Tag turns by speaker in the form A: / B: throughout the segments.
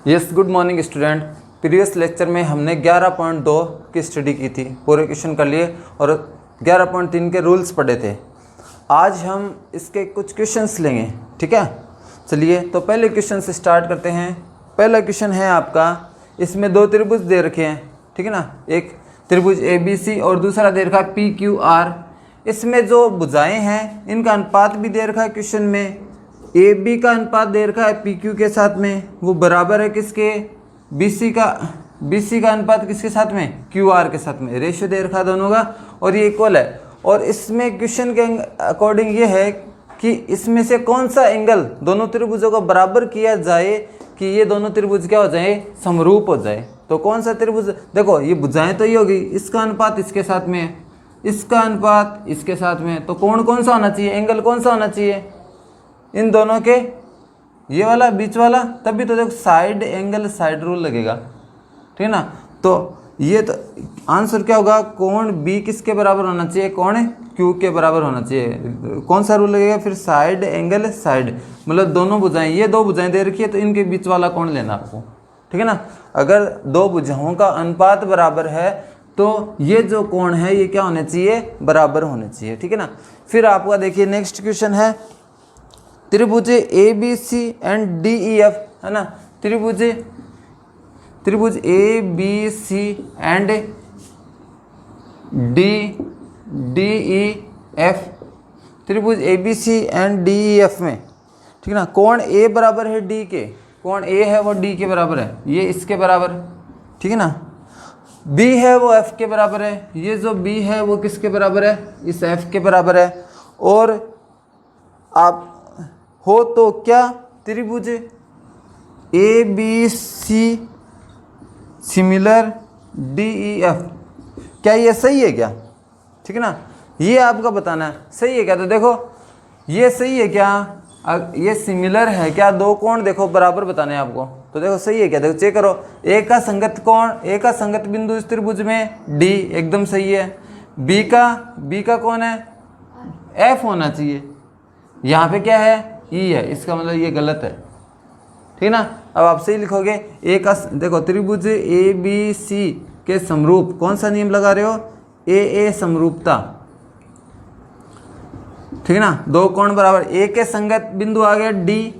A: Yes, good morning student. Previous lecture में हमने 11.2 की स्टडी की थी, पूरे क्वेश्चन कर लिए और 11.3 के रूल्स पढ़े थे। आज हम इसके कुछ क्वेश्चंस लेंगे, ठीक है। चलिए तो पहले क्वेश्चन से स्टार्ट करते हैं। पहला क्वेश्चन है आपका, इसमें दो त्रिभुज दे रखे हैं, ठीक है ना। एक त्रिभुज ABC और दूसरा दे रखा है PQR। इसमें जो भुजाएं हैं इनका अनुपात भी दे रखा है क्वेश्चन में। AB का अनुपात दे रखा है PQ के साथ में, वो बराबर है किसके, BC का अनुपात किसके साथ में, QR के साथ में। रेशियो दे रखा है दोनों का और ये इक्वल है। और इसमें क्वेश्चन के अकॉर्डिंग ये है कि इसमें से कौन सा एंगल दोनों त्रिभुजों को बराबर किया जाए कि ये दोनों त्रिभुज क्या हो जाए, समरूप हो जाए। तो कौन सा त्रिभुज, देखो ये भुजाएं तो ये होगी, इसका अनुपात इसके साथ में है, इसका अनुपात इसके साथ में है। तो कोण कौन सा होना चाहिए, एंगल कौन सा होना चाहिए इन दोनों के, ये वाला बीच वाला। तभी तो देखो साइड एंगल साइड रूल लगेगा, ठीक है ना। तो ये तो आंसर क्या होगा, कोण B किसके बराबर होना चाहिए, कोण Q के बराबर होना चाहिए। कौन सा रूल लगेगा फिर, साइड एंगल साइड, मतलब दोनों भुजाएं, ये दो भुजाएं दे रखी है तो इनके बीच वाला कोण लेना आपको, ठीक है ना। अगर दो भुजाओं का अनुपात बराबर है तो ये जो कोण है ये क्या होने चाहिए, बराबर होने चाहिए, ठीक है ना। फिर आपका देखिए नेक्स्ट क्वेश्चन है, त्रिभुज ABC एंड DEF, है ना। त्रिभुज ABC एंड DEF, त्रिभुज ABC एंड DEF में, ठीक है ना, कोण A बराबर है D के, कोण A है वो D के बराबर है, ये इसके बराबर, ठीक है ना। B है वो F के बराबर है, ये जो B है वो किसके बराबर है, इस F के बराबर है। और आप हो तो क्या त्रिभुज ABC सिमिलर DEF, क्या ये सही है क्या, ठीक है ना। ये आपका बताना है सही है क्या। तो देखो ये सही है क्या, ये सिमिलर है क्या, दो कोण देखो बराबर बताने हैं आपको। तो देखो सही है क्या, देखो चेक करो। ए का संगत कोण, ए का संगत बिंदु इस त्रिभुज में D एकदम सही है। B का कौन है, F होना चाहिए, यहाँ पे क्या है E है, इसका मतलब ये गलत है, ठीक है ना। अब आप सही लिखोगे। ए का देखो त्रिभुज ABC के समरूप कौन सा नियम लगा रहे हो, AA समरूपता, ठीक है ना। दो कोण बराबर, ए के संगत बिंदु आ गया D,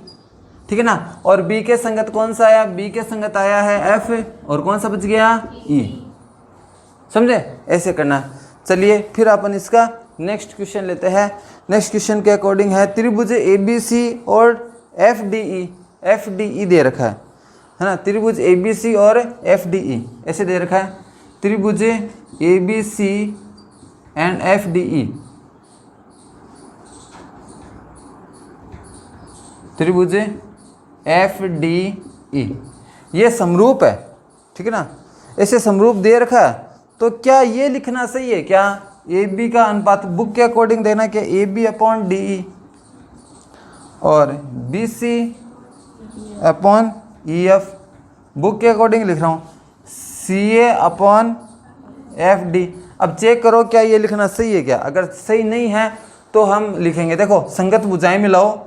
A: ठीक है ना। और B के संगत कौन सा आया, B के संगत आया है F, और कौन सा बच गया E, समझे, ऐसे करना है। चलिए फिर अपन इसका नेक्स्ट क्वेश्चन लेते हैं। नेक्स्ट क्वेश्चन के अकॉर्डिंग है, त्रिभुज ABC और FDE दे रखा है ना। त्रिभुज ABC और FDE ऐसे दे रखा है, त्रिभुज ABC एंड FDE, त्रिभुज FDE ये समरूप है, ठीक है ना। ऐसे समरूप दे रखा है तो क्या ये लिखना सही है क्या, AB का अनुपात बुक के अकॉर्डिंग देना क्या, AB अपॉन DE और BC अपॉन EF, बुक के अकॉर्डिंग लिख रहा हूँ CA अपॉन FD। अब चेक करो क्या ये लिखना सही है क्या। अगर सही नहीं है तो हम लिखेंगे, देखो संगत भुजाएं मिलाओ,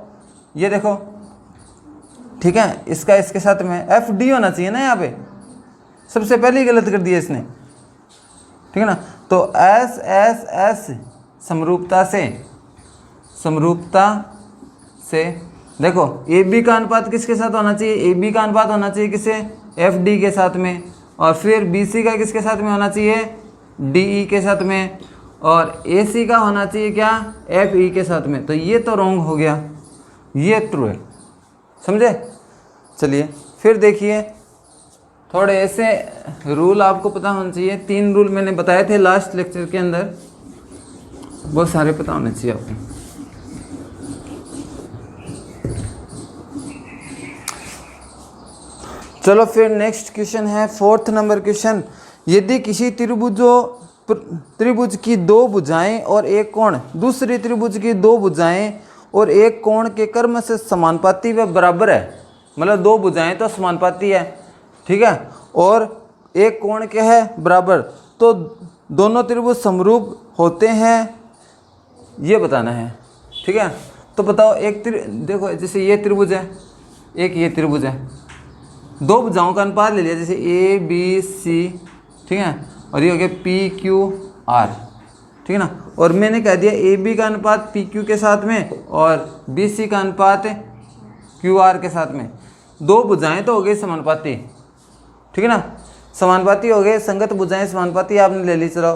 A: ये देखो, ठीक है, इसका इसके साथ में FD होना चाहिए ना, यहाँ पे सबसे पहले ही गलत कर दिया इसने, ठीक है ना। तो S समरूपता से देखो AB का अनुपात किसके साथ होना चाहिए, AB का अनुपात होना चाहिए किसे, FD के साथ में। और फिर BC का किसके साथ में होना चाहिए, DE के साथ में। और AC का होना चाहिए क्या, FE के साथ में। तो ये तो रॉन्ग हो गया, ये ट्रू है, समझे। चलिए फिर देखिए, थोड़े ऐसे रूल आपको पता होना चाहिए। 3 रूल मैंने बताए थे लास्ट लेक्चर के अंदर, बहुत सारे पता होने चाहिए आपको। चलो फिर नेक्स्ट क्वेश्चन है 4th नंबर क्वेश्चन, यदि किसी त्रिभुज की दो भुजाएं और एक कोण दूसरी त्रिभुज की दो भुजाएं और एक कोण के कर्म से समानुपाती व बराबर है, मतलब दो भुजाएं तो समानुपाती है, ठीक है, और एक कोण क्या है, बराबर, तो दोनों त्रिभुज समरूप होते हैं, ये बताना है, ठीक है। तो बताओ एक देखो जैसे ये त्रिभुज है, एक ये त्रिभुज है, दो भुजाओं का अनुपात ले लिया, जैसे ए बी सी, ठीक है, और ये हो गया पी क्यू आर, ठीक है ना। और मैंने कह दिया ए बी का अनुपात पी क्यू के साथ में और बी सी का अनुपात क्यू आर के साथ में। दो भुजाएं तो हो गई समानुपाती, ठीक है ना, समानुपाती हो गए, संगत भुजाएं समानुपाती आपने ले ली। चलो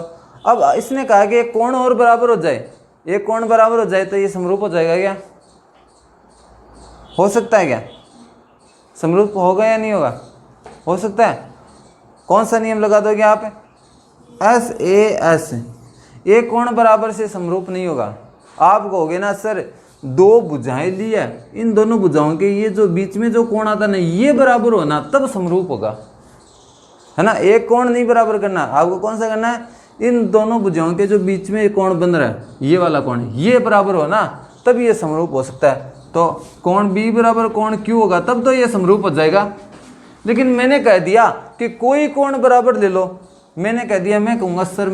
A: अब इसने कहा कि एक कोण और बराबर हो जाए, एक कोण बराबर हो जाए तो ये समरूप हो जाएगा क्या? हो सकता है क्या? समरूप होगा या नहीं होगा? हो सकता है। कौन सा नियम लगा दोगे आप? S A S. एक कोण बराबर से समरूप नहीं होगा। आप कहोगे ना सर दो भुजाएं ली है, इन दोनों भुजाओं के ये जो बीच में जो कोण आता ना ये बराबर होना तब समरूप होगा, है ना। एक कोण नहीं बराबर करना, आपको कौन सा करना है? इन दोनों भुजाओं के जो बीच में कोण बन रहा है ये वाला कोण, ये बराबर हो ना तब ये समरूप हो सकता है। तो कोण बी बराबर कोण क्यू होगा तब तो ये समरूप हो जाएगा। लेकिन मैंने कह दिया कि कोई कोण बराबर ले लो, मैंने कह दिया, मैं कहूँगा सर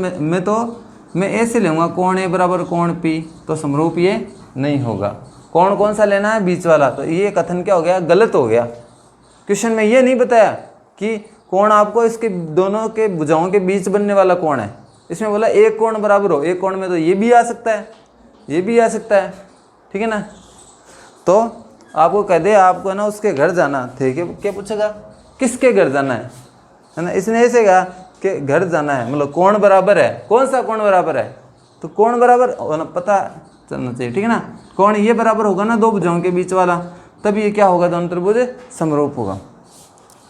A: मैं ऐसे लूँगा कोण ए बराबर कोण पी, तो समरूप ये नहीं होगा। कोण कौन सा लेना है? बीच वाला। तो ये कथन क्या हो गया? गलत हो गया। क्वेश्चन में ये नहीं बताया कि कोण आपको इसके दोनों के भुजाओं के बीच बनने वाला कोण है, इसमें बोला एक कोण बराबर हो। एक कोण में तो ये भी आ सकता है, ये भी आ सकता है, ठीक है ना। तो आपको कह दे आपको ना उसके घर जाना थे, क्या पूछेगा? किसके घर जाना है ना। इसने ऐसे कहा कि घर जाना है, मतलब कोण बराबर है। कौन सा कोण बराबर है? तो कोण बराबर होना पता चलना चाहिए, ठीक है ना। कोण ये बराबर होगा ना दो भुजाओं के बीच वाला, तब ये क्या होगा? दोनों त्रिभुज समरूप होगा,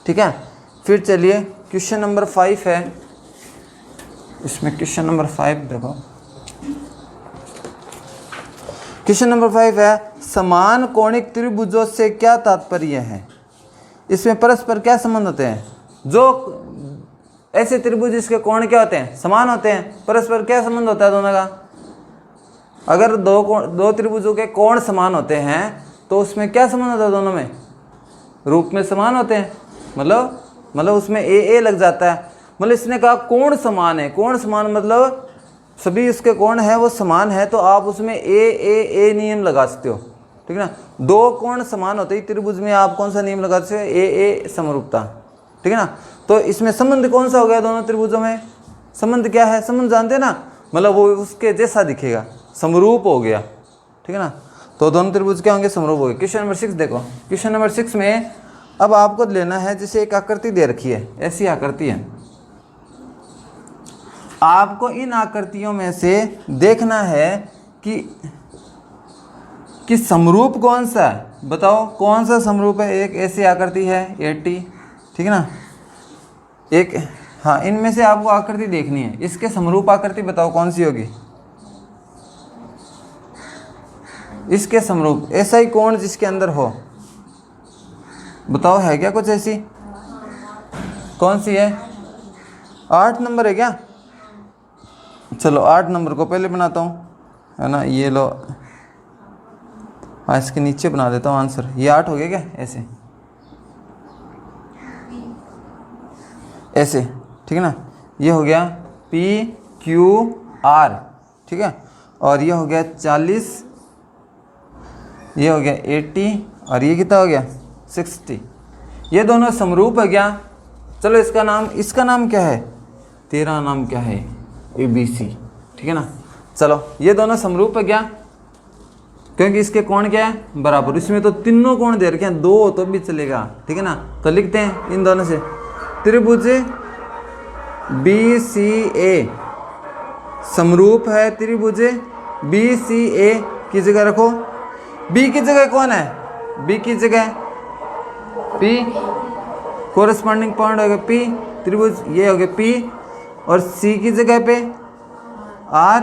A: ठीक है। फिर चलिए क्वेश्चन नंबर 5 है, इसमें क्वेश्चन नंबर 5 देखो। क्वेश्चन नंबर 5 है समान कोणिक त्रिभुजों से क्या तात्पर्य है? इसमें परस्पर क्या संबंध होते हैं? जो ऐसे त्रिभुज जिसके कोण क्या होते हैं? समान होते हैं। परस्पर क्या संबंध होता है दोनों का? अगर दो त्रिभुजों के कोण समान होते हैं तो उसमें क्या संबंध होता है? दोनों में रूप में समान होते हैं, मतलब उसमें ए लग जाता है। मतलब इसने कहा कोण समान है। कोण समान मतलब सभी इसके कोण है वो समान है, तो आप उसमें ए नियम लगा सकते हो, ठीक है ना। दो कोण समान होते ही त्रिभुज में आप कौन सा नियम लगा सकते हो? ए समरूपता, ठीक है ना। तो इसमें संबंध कौन सा हो गया? दोनों त्रिभुजों में संबंध क्या है? संबंध जानते हैं ना, मतलब वो उसके जैसा दिखेगा, समरूप हो गया, ठीक है ना। तो दोनों त्रिभुज क्या होंगे? समरूप हो गए। क्वेश्चन नंबर 6 देखो। क्वेश्चन नंबर 6 में अब आपको लेना है, जैसे एक आकृति दे रखी है, ऐसी आकृति है, आपको इन आकृतियों में से देखना है कि समरूप कौन सा है। बताओ कौन सा समरूप है? एक ऐसी आकृति है 80, ठीक है ना। एक हाँ, इनमें से आपको आकृति देखनी है, इसके समरूप आकृति बताओ कौन सी होगी? इसके समरूप ऐसा ही कोण जिसके अंदर हो, बताओ है क्या कुछ ऐसी? कौन सी है? 8 नंबर है क्या? चलो 8 नंबर को पहले बनाता हूँ, है ना। ये लो, हाँ इसके नीचे बना देता हूँ आंसर। ये 8 हो गया क्या? ऐसे, ठीक है ना। ये हो गया पी क्यू आर, ठीक है। और ये हो गया 40, ये हो गया 80, और ये कितना हो गया? 60। ये दोनों समरूप है क्या? चलो इसका नाम क्या है? तेरा नाम क्या है? ABC, ठीक है ना। चलो ये दोनों समरूप है क्या? क्योंकि इसके कोण क्या है? बराबर। इसमें तो तीनों कोण दे रखे हैं, दो हो तो भी चलेगा, ठीक है ना। तो लिखते हैं इन दोनों से त्रिभुज BCA समरूप है त्रिभुज BCA की जगह रखो। B की जगह कौन है? B की जगह P, कोरस्पॉन्डिंग पॉइंट हो गया P, त्रिभुज ये हो गया P, और C की जगह पे R,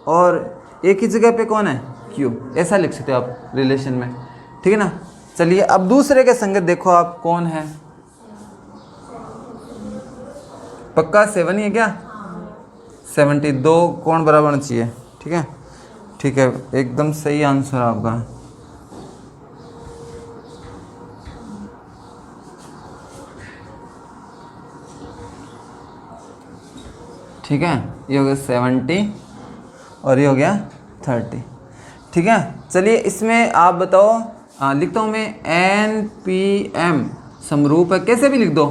A: और A की जगह पे कौन है? Q। ऐसा लिख सकते हो आप रिलेशन में, ठीक है ना। चलिए अब दूसरे के संगत देखो आप कौन है। पक्का 7 ही है क्या? 72 कोण बराबर होना चाहिए, ठीक है। ठीक है, एकदम सही आंसर आपका। ठीक है, ये हो गया 70 और ये हो गया 30, ठीक है। चलिए इसमें आप बताओ, लिखता हूँ मैं NPM समरूप है, कैसे भी लिख दो,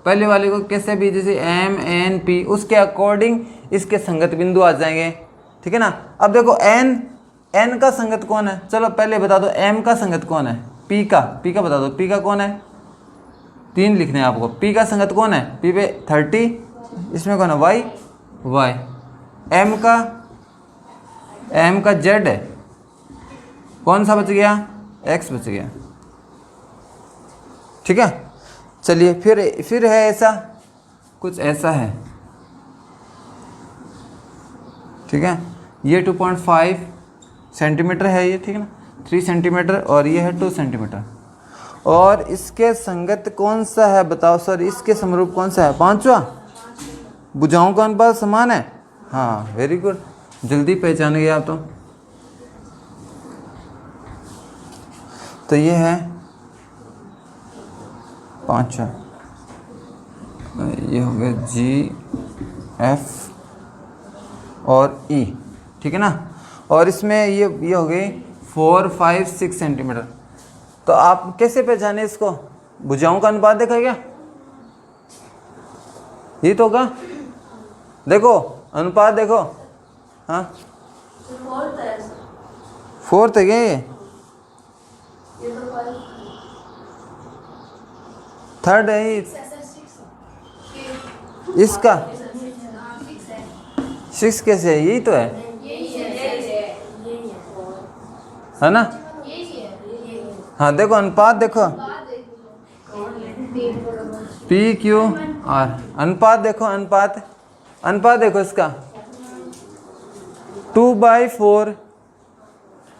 A: पहले वाले को कैसे भी, जैसे एम एन पी, उसके अकॉर्डिंग इसके संगत बिंदु आ जाएंगे, ठीक है ना। अब देखो एन का संगत कौन है, चलो पहले बता दो एम का संगत कौन है, पी का बता दो, पी का कौन है, 3 लिखने हैं आपको। पी का संगत कौन है, पी पे 30, इसमें कौन है वाई, एम का जेड है, कौन सा बच गया, एक्स बच गया, ठीक है। चलिए फिर है ऐसा, कुछ ऐसा है, ठीक है। ये 2.5 सेंटीमीटर है ये, ठीक है ना, 3 सेंटीमीटर, और ये है 2 सेंटीमीटर। और इसके संगत कौन सा है बताओ सर, इसके समरूप कौन सा है, 5वां। भुजाओं का अनुपात समान है, हाँ वेरी गुड, जल्दी पहचान गए आप तो ये है 5वां, ये हो गया जी एफ और ई, ठीक है ना। और इसमें ये हो गई 4, 5, 6 सेंटीमीटर। तो आप कैसे पहचाने इसको, भुजाओं का अनुपात देखा क्या, ये तो होगा, देखो अनुपात देखो, हाँ 4 है क्या ये, 3rd है ये, इसका 6 कैसे है, यही तो है ना। हाँ देखो अनुपात देखो, पी क्यू आर, अनुपात देखो, अनुपात देखो इसका 2/4,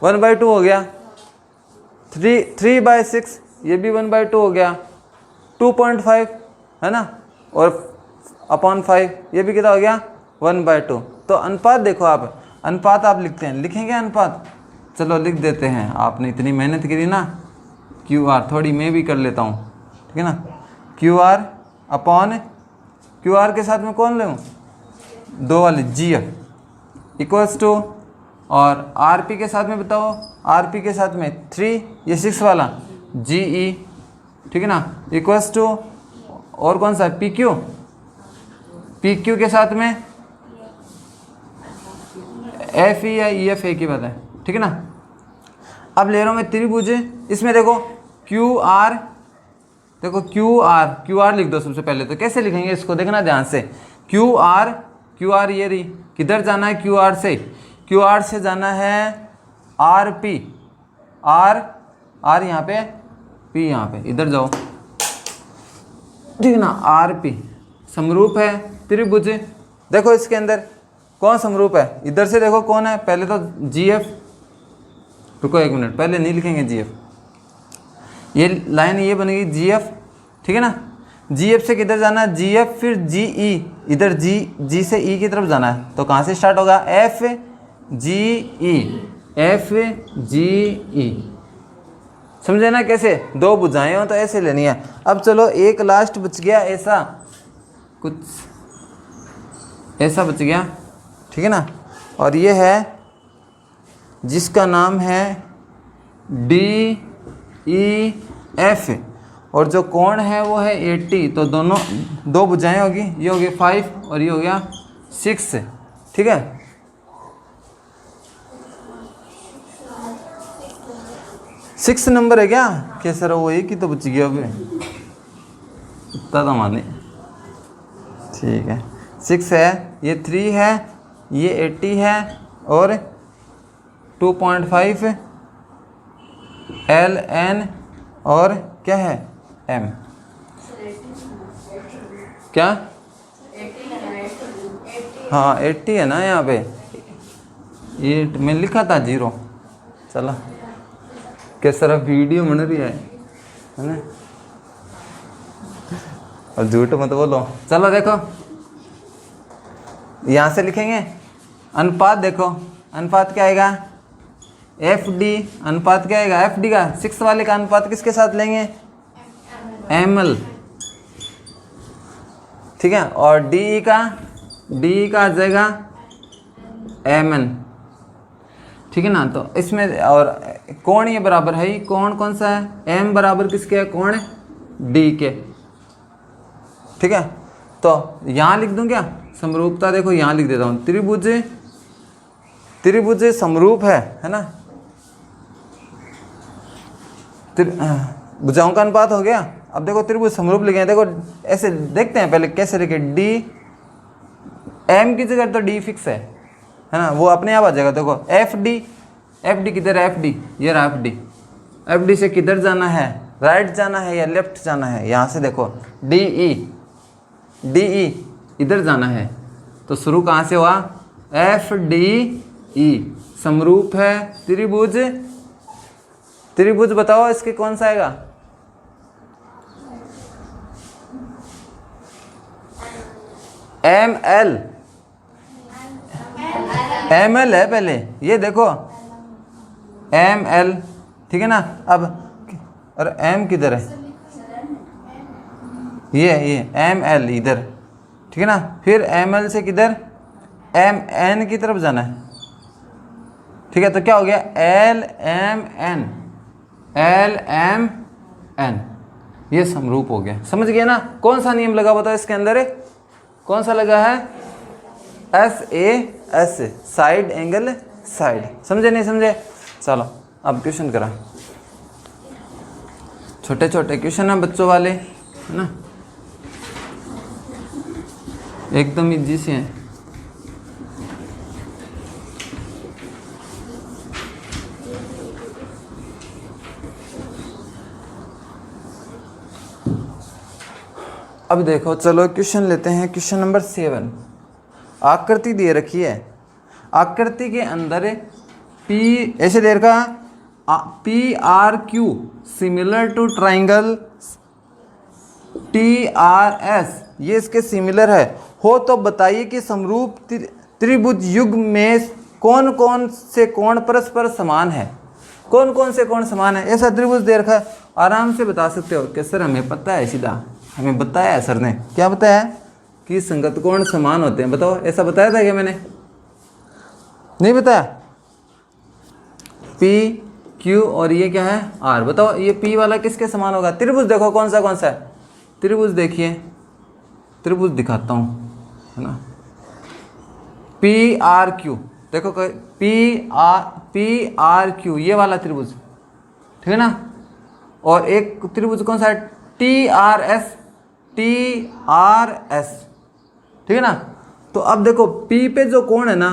A: 1/2 हो गया, 3/6, ये भी 1/2 हो गया, 2.5 है ना, और अपॉन 5 ये भी कितना हो गया, 1/2। तो अनुपात देखो आप, अनुपात आप लिखेंगे अनुपात, चलो लिख देते हैं, आपने इतनी मेहनत करी ना, क्यू आर थोड़ी मैं भी कर लेता हूँ, ठीक है ना। Q R upon, Q R के साथ में कौन लूँ, 2 वाली जी एफ इक्वल्स टू, और आर पी के साथ में बताओ, आर पी के साथ में 3, ये 6 वाला जी ई, ठीक है ना, इक्वल्स टू, और कौन सा पी क्यू, पी क्यू के साथ में एफ ई या ई एफ, एक ही बात है, ठीक है ना। अब ले रहा हूँ मैं त्रिभुज, इसमें देखो क्यू आर, देखो क्यू आर लिख दो सबसे पहले, तो कैसे लिखेंगे इसको देखना ध्यान से, क्यू आर ये रही, किधर जाना है क्यू आर से जाना है आर पी, आर यहाँ पे, पी यहाँ पे, इधर जाओ, ठीक है ना। आर पी समरूप है त्रिभुज, देखो इसके अंदर कौन समरूप है, इधर से देखो कौन है, पहले तो जी एफ, रुको 1 मिनट, पहले नहीं लिखेंगे जी एफ, ये लाइन ये बनेगी जी एफ, ठीक है ना। जी एफ से किधर जाना है, जी एफ, फिर जी ई, इधर जी से ई की तरफ जाना है, तो कहाँ से स्टार्ट होगा, एफ जी ई, समझे ना कैसे, 2 भुजाएं हो तो ऐसे लेनी है। अब चलो एक लास्ट बच गया, ऐसा कुछ ऐसा बच गया, ठीक है ना, और ये है जिसका नाम है डी ई एफ, और जो कोण है वो है 80, तो दोनों 2 भुजाएं होगी, ये हो गया 5 और ये हो गया 6, ठीक है। 6 नंबर है क्या सर, वो एक ही तो बच गया अभी, इतना तो माने, ठीक है 6 है, ये 3 है, ये 80 है, और 2.5 एल एन, और क्या है एम, क्या, हाँ 80 है ना यहाँ पे, ये मैं लिखा था 0, चलो किस तरह वीडियो बन रही है ना, और झूठ मत बोलो। चलो देखो यहाँ से लिखेंगे अनुपात, देखो अनुपात क्या आएगा, एफ डी, अनुपात क्या आएगा एफ डी का, 6 वाले का अनुपात किसके साथ लेंगे, एम एल, ठीक है, और डी का आ जाएगा एम एन, ठीक है ना। तो इसमें और कोण ये बराबर है, कोण कौन सा है, एम बराबर किसके है, कोण डी के। ठीक है, तो यहाँ लिख दूँ क्या समरूपता? देखो यहाँ लिख देता हूँ, त्रिभुज समरूप है ना। भुजाओं का अनुपात हो गया। अब देखो त्रिभुज समरूप लिखे हैं, देखो ऐसे देखते हैं पहले कैसे लिखे। डी एम की जगह तो डी फिक्स है ना, वो अपने आप आ जाएगा। देखो एफ डी किधर है? एफ डी, ये रहा एफ डी। एफ डी से किधर जाना है? राइट जाना है या लेफ्ट जाना है? यहाँ से देखो डी ई इधर जाना है, तो शुरू कहाँ से हुआ? एफ डी ई समरूप है त्रिभुज बताओ इसके कौन सा आएगा? एम एल है पहले, ये देखो एम एल, ठीक है ना। अब अरे एम किधर है? ये एम एल इधर, ठीक है ना। फिर एम एल से किधर? एम एन की तरफ जाना है, ठीक है। तो क्या हो गया? एल एम एन, ये समरूप हो गया। समझ गया ना? कौन सा नियम लगा बताओ इसके अंदर? कौन सा लगा है? SAS, side angle side. समझे नहीं समझे? चलो अब क्वेश्चन करा। छोटे छोटे क्वेश्चन है बच्चों वाले, है ना, एकदम इजी से हैं। अब देखो, चलो क्वेश्चन लेते हैं। क्वेश्चन नंबर 7, आकृति दे रखी है। आकृति के अंदर P ऐसे दे रखा, PRQ similar to triangle TRS, ये इसके सिमिलर है हो तो बताइए कि समरूप त्रिभुज युग में कौन कौन से कोण परस्पर समान है? कौन कौन से कोण समान है? ऐसा त्रिभुज दे रखा है, आराम से बता सकते हो कि सर हमें पता है, सीधा हमें बताया है सर ने। क्या बताया? कि संगत कोण समान होते हैं। बताओ, ऐसा बताया था क्या मैंने? नहीं बताया। पी क्यू और ये क्या है? आर। बताओ ये पी वाला किसके समान होगा? त्रिभुज देखो कौन सा है। त्रिभुज देखिए, त्रिभुज दिखाता हूँ, है ना। पी आर क्यू देखो, पी आर क्यू ये वाला त्रिभुज, ठीक है ना। और एक त्रिभुज कौन सा है? TRS, ठीक है ना। तो अब देखो P पे जो कोण है ना,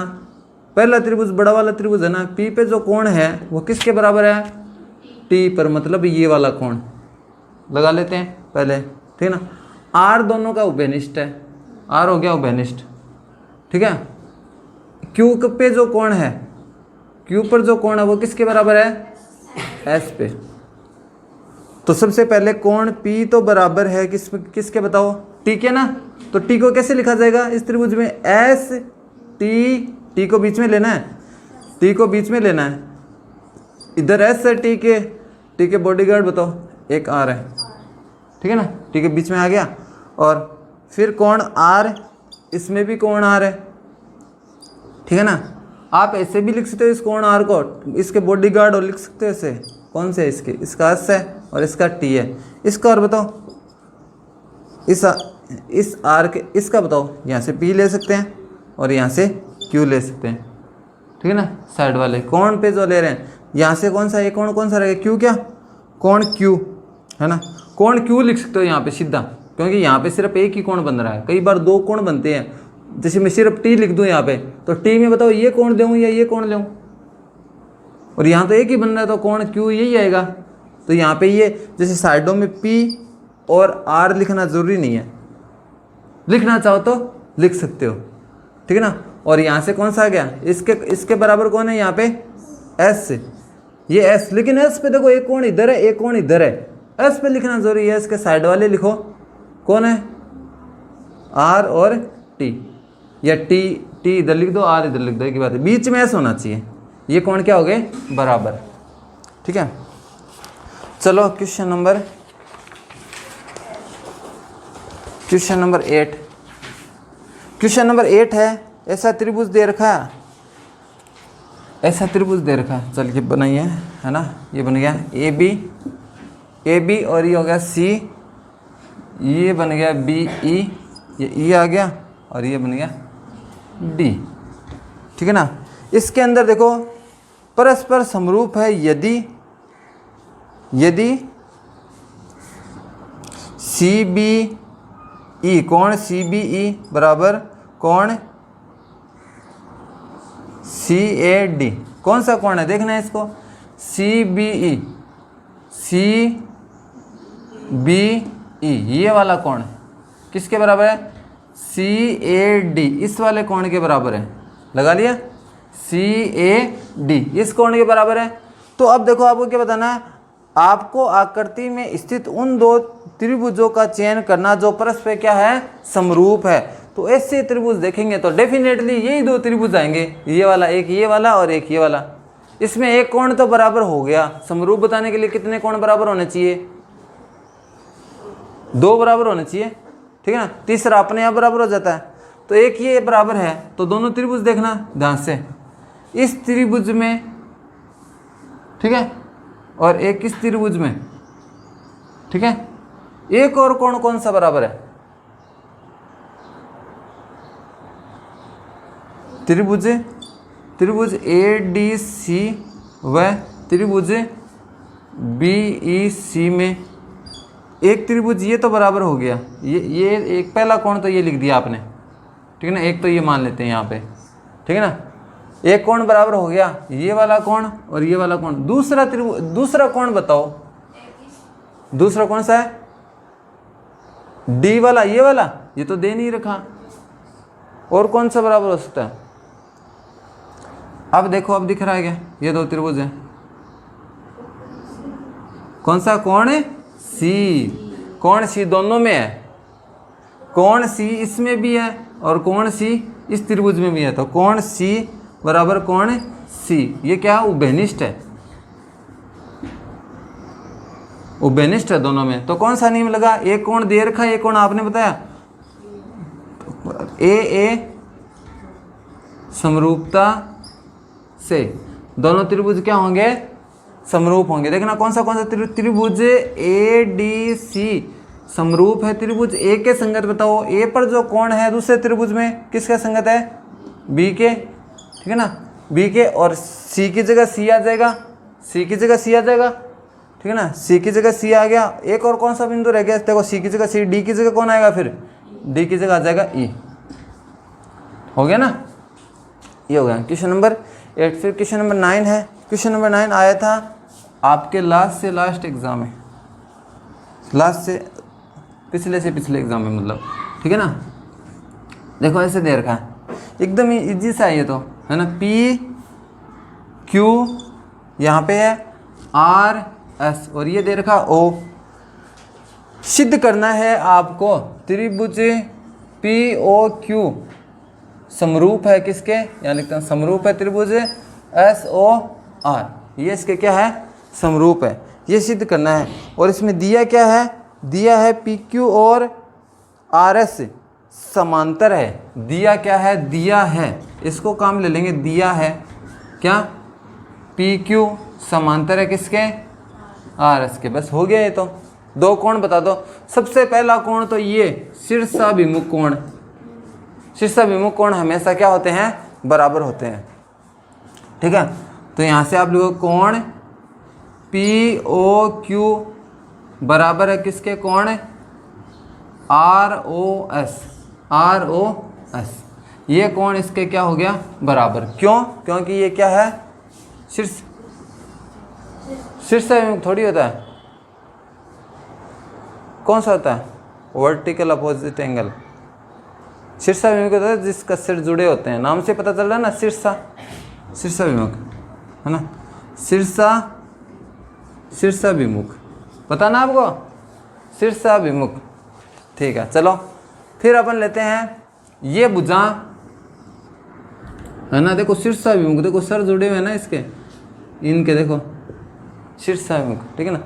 A: पहला त्रिभुज बड़ा वाला त्रिभुज है ना, P पे जो कोण है वो किसके बराबर है? T पर, मतलब ये वाला कोण लगा लेते हैं पहले, ठीक है ना। R दोनों का उभयनिष्ठ है, R हो गया उभयनिष्ठ, ठीक है। Q पे जो कोण है, Q पर जो कोण है वो किसके बराबर है? S पे। तो सबसे पहले कोण P तो बराबर है किसके बताओ? T के ना। तो T को कैसे लिखा जाएगा इस त्रिभुज में? S T को बीच में लेना है, T को बीच में लेना है। इधर S है T के बॉडीगार्ड बताओ, एक R है, ठीक है ना। T के बीच में आ गया। और फिर कोण R, इसमें भी कोण R है, ठीक है ना। आप ऐसे भी लिख सकते हो इस कोण R को, इसके बॉडीगार्ड और लिख सकते हो ऐसे। कौन से? इसका S है और इसका T है। इसका और बताओ, इस R के इसका बताओ। यहाँ से P ले सकते हैं और यहाँ से Q ले सकते हैं, ठीक है ना। साइड वाले कोण पे जो ले रहे हैं, यहाँ से कौन सा? ये कोण कौन सा रहेगा? Q क्या? कोण Q, है ना। कोण Q लिख सकते हो यहाँ पे सीधा, क्योंकि यहाँ पे सिर्फ एक ही कोण बन रहा है। कई बार दो कोण बनते हैं। जैसे मैं सिर्फ T लिख दूँ यहाँ पे, तो T में बताओ ये कोण दूँ या ये कोण दूँ? और यहाँ तो एक ही बन रहा है, तो कोण Q यही आएगा। तो यहाँ पे ये जैसे साइडों में P और R लिखना ज़रूरी नहीं है, लिखना चाहो तो लिख सकते हो, ठीक है ना। और यहाँ से कौन सा आ गया? इसके बराबर कौन है यहाँ पे? S, ये S। लेकिन S पे देखो एक कोण इधर है, एक कोण इधर है। S पे लिखना जरूरी है, इसके साइड वाले लिखो। कौन है? R और T, या T इधर लिख दो, R इधर लिख दो, एक ही बात है। बीच में S होना चाहिए। ये कोण क्या हो गए? बराबर, ठीक है। चलो क्वेश्चन नंबर 8। क्वेश्चन नंबर 8 है, ऐसा त्रिभुज दे रखा है, चलिए बनाइए, है ना। ये बन गया AB और ये हो गया ये बन गया बी ई, ये ई आ गया और ये बन गया डी। ठीक है ना। इसके अंदर देखो परस्पर समरूप है यदि सी बी ई, कोण सी बी ई बराबर कोण सी ए डी। कौन सा कोण है देखना है इसको, सी बी ई, ये वाला कोण किसके बराबर है, सी ए डी, इस वाले कोण के बराबर है। लगा लिया, सी ए डी इस कोण के बराबर है। तो अब देखो आपको क्या बताना है, आपको आकृति में स्थित उन दो त्रिभुजों का चयन करना जो परस्पर क्या है, समरूप है। तो ऐसे त्रिभुज देखेंगे तो डेफिनेटली यही दो त्रिभुज आएंगे, ये वाला, एक ये वाला और एक ये वाला। इसमें एक कोण तो बराबर हो गया, समरूप बताने के लिए कितने कोण बराबर होने चाहिए, दो बराबर होने चाहिए। ठीक है ना, तीसरा अपने आप बराबर हो जाता है। तो एक ये बराबर है, तो दोनों त्रिभुज देखना ध्यान से, इस त्रिभुज में, ठीक है, और एक इस त्रिभुज में। ठीक है, एक और कोण कौन सा बराबर है, त्रिभुज ए डी सी व त्रिभुज बी ई सी में एक त्रिभुज ये तो बराबर हो गया, ये एक पहला कोण तो ये लिख दिया आपने। ठीक है ना, एक तो ये मान लेते हैं यहाँ पे। ठीक है ना, एक कोण बराबर हो गया, ये वाला कोण और ये वाला कोण। दूसरा कोण बताओ, दूसरा कौन सा है, डी वाला, ये वाला, ये तो दे नहीं रखा। और कौन सा बराबर हो सकता है, अब देखो अब दिख रहा है क्या, ये दो त्रिभुज हैं, कौन सा कोण है, सी। कोण सी दोनों में है, कोण सी इसमें भी है और कोण सी इस त्रिभुज में भी है। तो कोण सी बराबर कोण सी, ये क्या है, उभयनिष्ठ है, उभयनिष्ठ है दोनों में। तो कौन सा नियम लगा, एक कोण दे रखा है, एक कोण आपने बताया, ए समरूपता से दोनों त्रिभुज क्या होंगे, समरूप होंगे। देखना कौन सा त्रिभुज ए डी सी समरूप है त्रिभुज ए के संगत बताओ। ए पर जो कोण है दूसरे त्रिभुज में किसका संगत है, बी के। ठीक है ना, बी के, और सी की जगह सी आ जाएगा, सी की जगह सी आ जाएगा। ठीक है ना, सी की जगह सी आ गया। एक और कौन सा बिंदु रह गया, देखो सी की जगह सी, डी की जगह कौन आएगा, फिर डी की जगह आ जाएगा ई। हो गया ना, ये हो गया क्वेश्चन नंबर 8। फिर क्वेश्चन नंबर 9 है। क्वेश्चन नंबर 9 आया था आपके लास्ट एग्जाम में, लास्ट से पिछले एग्जाम में मतलब। ठीक है ना, देखो ऐसे दे रखा है, एकदम इजी सा है ये तो, है ना। पी क्यू यहाँ पे है, आर एस, और ये दे रखा ओ। सिद्ध करना है आपको त्रिभुज पी ओ क्यू समरूप है किसके, यहाँ लिखते हैं समरूप है त्रिभुज एस ओ आर, ये इसके क्या है, समरूप है, ये सिद्ध करना है। और इसमें दिया क्या है, दिया है पी क्यू और आर एस समांतर है। दिया क्या है, दिया है, इसको काम ले लेंगे, दिया है क्या, पी क्यू समांतर है किसके, आर एस के। बस हो गया ये तो। दो कोण बता दो। सबसे पहला कोण तो ये शीर्षाभिमुख कोण, शीर्षाभिमुख कोण हमेशा क्या होते हैं, बराबर होते हैं। ठीक है, तो यहाँ से आप लिखो कोण पी ओ क्यू बराबर है किसके, कोण R O S, R O S. ये कोण इसके क्या हो गया, बराबर। क्यों, क्योंकि ये क्या है, शीर्षाभिमुख थोड़ी होता है, कौन सा होता है, वर्टिकल अपोजिट एंगल। शीर्षाभिमुख होता है जिसका सिर जुड़े होते हैं, नाम से पता चल रहा है ना, शीर्षाभिमुख है ना, शीर्षाभिमुख पता ना आपको, शीर्षाभिमुख। ठीक है, चलो फिर अपन लेते हैं ये भुजा, है ना। देखो शीर्षाभिमुख, देखो सर जुड़े हुए हैं ना इसके, इनके देखो शीर्षाभिमुख। ठीक है ना,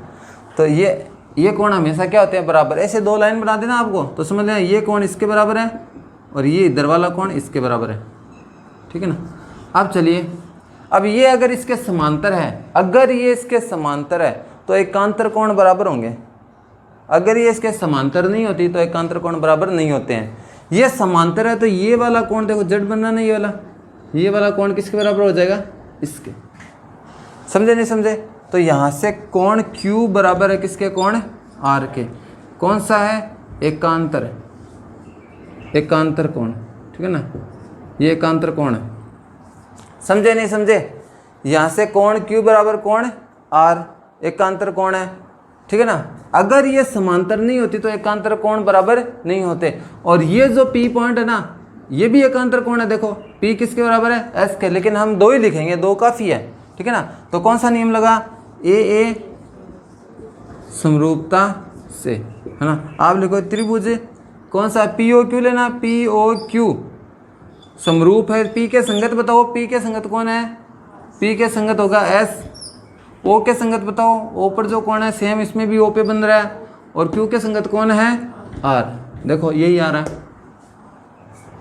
A: तो ये कोण हमेशा क्या होते हैं, बराबर। ऐसे दो लाइन बना देना आपको, तो समझ लेना ये कोण इसके बराबर है और ये इधर वाला कोण इसके बराबर है। ठीक है ना। अब चलिए, अब ये अगर इसके समांतर है, अगर ये इसके समांतर है तो एकांतर कोण बराबर होंगे। अगर ये इसके समांतर नहीं होती तो एकांतर कोण बराबर नहीं होते हैं। ये समांतर है तो ये वाला कोण देखो जेड बन रहा ना, ये वाला कोण किसके बराबर हो जाएगा, इसके। समझे नहीं समझे? तो यहाँ से कोण Q बराबर है किसके, कोण R के। कौन सा है, एकांतर, एकांतर कोण, ठीक है ना, ये एकांतर कोण है। समझे नहीं समझे? यहाँ से कोण Q बराबर कोण R, एकांतर कोण है, ठीक है ना। अगर ये समांतर नहीं होती तो एकांतर कोण बराबर नहीं होते। और ये जो P पॉइंट है ना, ये भी एकांतर कोण है। देखो P किसके बराबर है, S के, लेकिन हम 2 ही लिखेंगे, 2 काफ़ी है, ठीक है ना। तो कौन सा नियम लगा, ए समरूपता से, है ना। आप लिखो त्रिभुज कौन सा, POQ लेना, POQ समरूप है। P के संगत बताओ, P के संगत कौन है, P के संगत होगा S। O के संगत बताओ, O पर जो कौन है सेम इसमें भी O पे बन रहा है। और Q के संगत कौन है, R। देखो यही आ रहा है,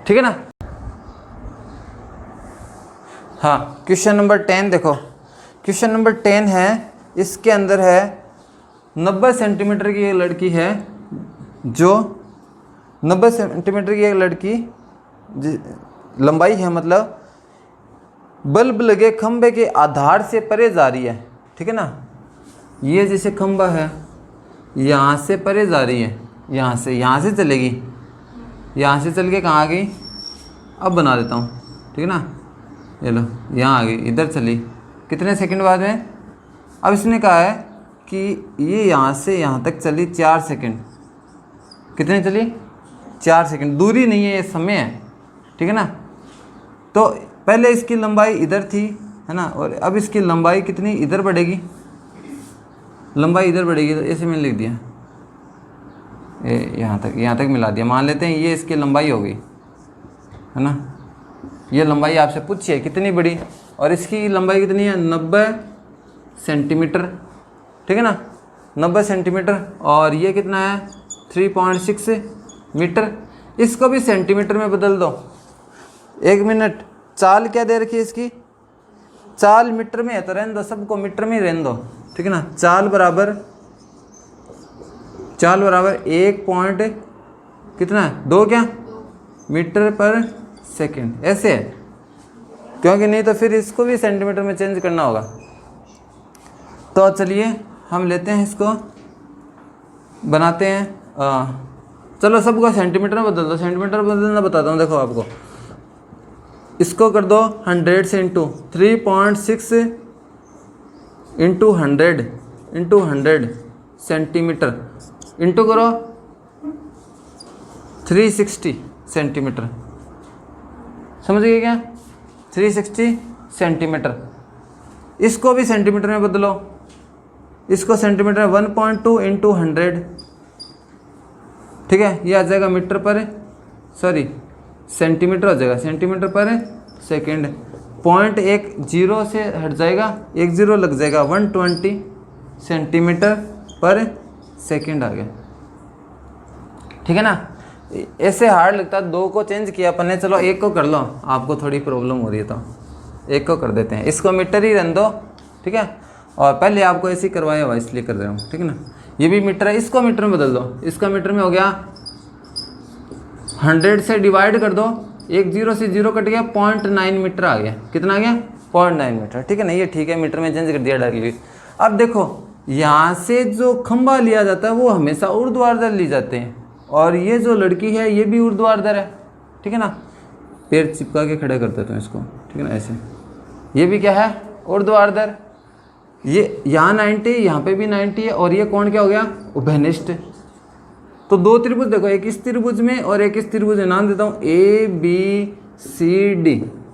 A: ठीक है ना। हाँ, क्वेश्चन नंबर 10 देखो, क्वेश्चन नंबर 10 है, इसके अंदर है 90 सेंटीमीटर की एक लड़की है, जो 90 सेंटीमीटर की एक लड़की लंबाई है, मतलब बल्ब लगे खंबे के आधार से परे जा रही है, ठीक है ना। ये जैसे खंबा है, यहाँ से परे जा रही है, यहाँ से चलेगी, यहाँ से चल के कहाँ आ गई, अब बना देता हूँ, ठीक है ना। ये लो, यहाँ आ गई, इधर चली, कितने सेकंड बाद में। अब इसने कहा है कि ये यहाँ से यहाँ तक चली 4 सेकंड। कितने चली, 4 सेकंड। दूरी नहीं है, ये समय है, ठीक है ना। तो पहले इसकी लंबाई इधर थी, है ना, और अब इसकी लंबाई कितनी इधर बढ़ेगी, लंबाई इधर बढ़ेगी। तो ऐसे मैंने लिख दिया, यहाँ तक मिला दिया। मान लेते हैं ये इसकी लंबाई होगी, है ना। ये लंबाई आपसे पूछिए कितनी बड़ी, और इसकी लंबाई कितनी है, 90 सेंटीमीटर, ठीक है ना, 90 सेंटीमीटर। और ये कितना है, 3.6 मीटर। इसको भी सेंटीमीटर में बदल दो। 1 मिनट, चाल क्या दे रखी है इसकी, चाल मीटर में है तो रहने दो, सबको मीटर में ही रहने दो, ठीक है ना। चाल बराबर 1 पॉइंट कितना है, 2 क्या, मीटर पर सेकंड, ऐसे है। क्योंकि नहीं तो फिर इसको भी सेंटीमीटर में चेंज करना होगा। तो चलिए हम लेते हैं, इसको बनाते हैं। चलो सबको सेंटीमीटर में बदल दो, सेंटीमीटर बदलना बताता हूँ। देखो आपको इसको कर दो 100 से इंटू 3.6 इंटू 100 सेंटीमीटर, इंटू करो 360 सेंटीमीटर। समझ गए क्या, 360 सेंटीमीटर। इसको भी सेंटीमीटर में बदलो, इसको सेंटीमीटर 1.2 इंटू 100, ठीक है। ये आ जाएगा मीटर पर, सॉरी सेंटीमीटर हो जाएगा, सेंटीमीटर पर सेकंड। पॉइंट एक जीरो से हट जाएगा, 1 0 लग जाएगा, 120 सेंटीमीटर पर सेकंड आ गया, ठीक है ना। ऐसे हार्ड लगता है, 2 को चेंज किया अपन ने, चलो 1 को कर लो, आपको थोड़ी प्रॉब्लम हो रही है तो 1 को कर देते हैं। इसको मीटर ही रहने दो, ठीक है। और पहले आपको ऐसे ही करवाया हुआ इसलिए कर रहा हूँ, ठीक है ना। ये भी मीटर है, इसको मीटर में बदल दो, इसका मीटर में हो गया 100 से डिवाइड कर दो, 1 0 से 0 कट गया, 0.9 मीटर आ गया। कितना आ गया, 0.9 मीटर, ठीक है ना। ये ठीक है, मीटर में चेंज कर दिया डायरेक्टली। अब देखो यहाँ से जो खंबा लिया जाता है वो हमेशा ऊर्ध्वाधर ली जाते हैं, और ये जो लड़की है ये भी ऊर्ध्वाधर है, ठीक है ना। पैर चिपका के खड़े कर देते हैं इसको, ठीक है ना, ऐसे। ये भी क्या है, ऊर्ध्वाधर। ये यहाँ 90, यहाँ पे भी 90 है, और ये कौन क्या हो गया, उभयनिष्ठ। तो 2 त्रिभुज देखो, एक इस त्रिभुज में और एक इस त्रिभुज में। नाम देता हूँ ABCD,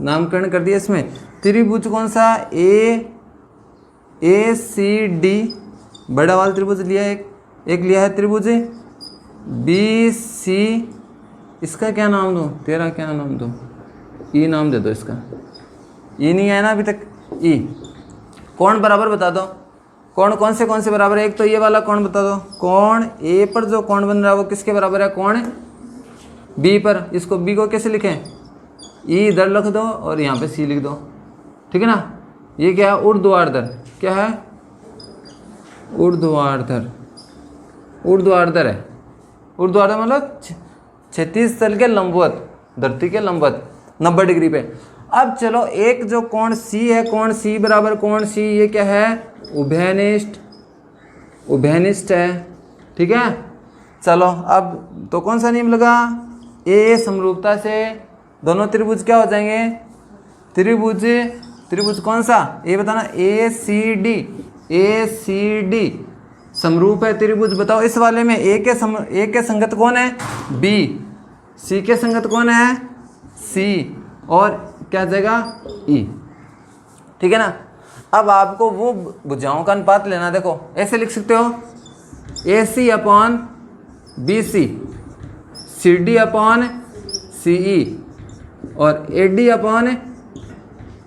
A: नामकरण कर दिया इसमें। त्रिभुज कौन सा, ACD, बड़ा वाला त्रिभुज लिया है, एक लिया है त्रिभुज BC। इसका क्या नाम दूँ, तेरा क्या नाम दूँ, E नाम दे दो इसका। E नहीं आया ना अभी तक, E। कौन बराबर बता दो, कौन कौन से बराबर है। एक तो ये वाला कौन बता दो, कौन A पर जो कौन बन रहा है वो किसके बराबर है, कौन B पर। इसको B को कैसे लिखें, E इधर लिख दो और यहाँ पे C लिख दो, ठीक है ना। ये क्या है, ऊर्ध्वाधर, क्या है, ऊर्ध्वाधर। ऊर्ध्वाधर है, ऊर्ध्वाधर मतलब क्षैतिज तल के लंबवत, धरती के लंबवत 90 डिग्री पे। अब चलो एक जो कोण सी है, कोण सी बराबर कोण सी, ये क्या है, उभयनिष्ठ, उभयनिष्ठ है, ठीक है। चलो अब तो कौन सा नियम लगा, ए समरूपता से दोनों त्रिभुज क्या हो जाएंगे, त्रिभुज, त्रिभुज कौन सा, ये बताना, ए सी डी, ए सी डी समरूप है त्रिभुज। बताओ इस वाले में ए के संगत कौन है, बी, सी के संगत कौन है, सी, और क्या जाएगा, ई, ठीक है ना। अब आपको वो भुजाओं का अनुपात लेना, देखो ऐसे लिख सकते हो, A C upon B C, C D upon C E, और A D upon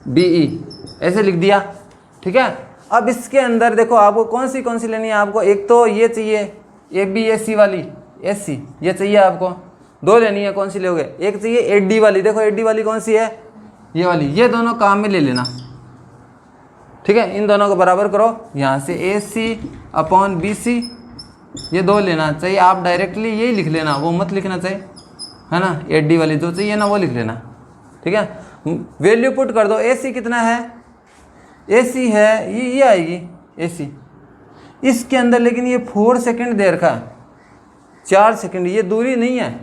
A: B E, ऐसे लिख दिया, ठीक है। अब इसके अंदर देखो आपको कौन सी लेनी है, आपको एक तो ये चाहिए ए बी ए सी वाली, ए सी ये चाहिए आपको, दो लेनी है, कौन सी लोगे, एक चाहिए ए डी वाली, देखो ए डी वाली कौन सी है, ये वाली, ये दोनों काम में ले लेना, ठीक है। इन दोनों को बराबर करो, यहाँ से ए सी अपॉन बी सी, ये दो लेना चाहिए, आप डायरेक्टली यही लिख लेना, वो मत लिखना चाहिए, है ना, ए डी वाली जो चाहिए ना वो लिख लेना, ठीक है। वैल्यू पुट कर दो, ए सी कितना है, ए सी है ये आएगी ए सी, इसके अंदर लेकिन ये 4 सेकंड दे रखा है, 4 सेकंड, ये दूरी नहीं है,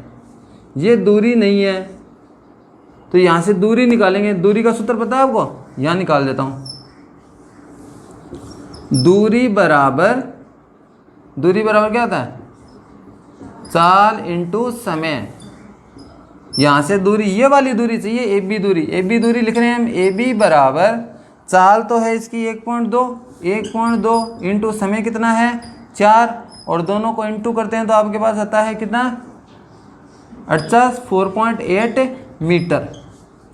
A: ये दूरी नहीं है, तो यहाँ से दूरी निकालेंगे, दूरी का सूत्र पता है आपको, यहाँ निकाल देता हूँ, दूरी बराबर क्या होता है, चाल इंटू समय। यहाँ से दूरी, ये वाली दूरी चाहिए, ए बी दूरी, ए बी दूरी लिख रहे हैं हम, ए बी बराबर चाल तो है इसकी 1.2 इंटू समय कितना है 4, और दोनों को इंटू करते हैं तो आपके पास आता है कितना 4.8 मीटर,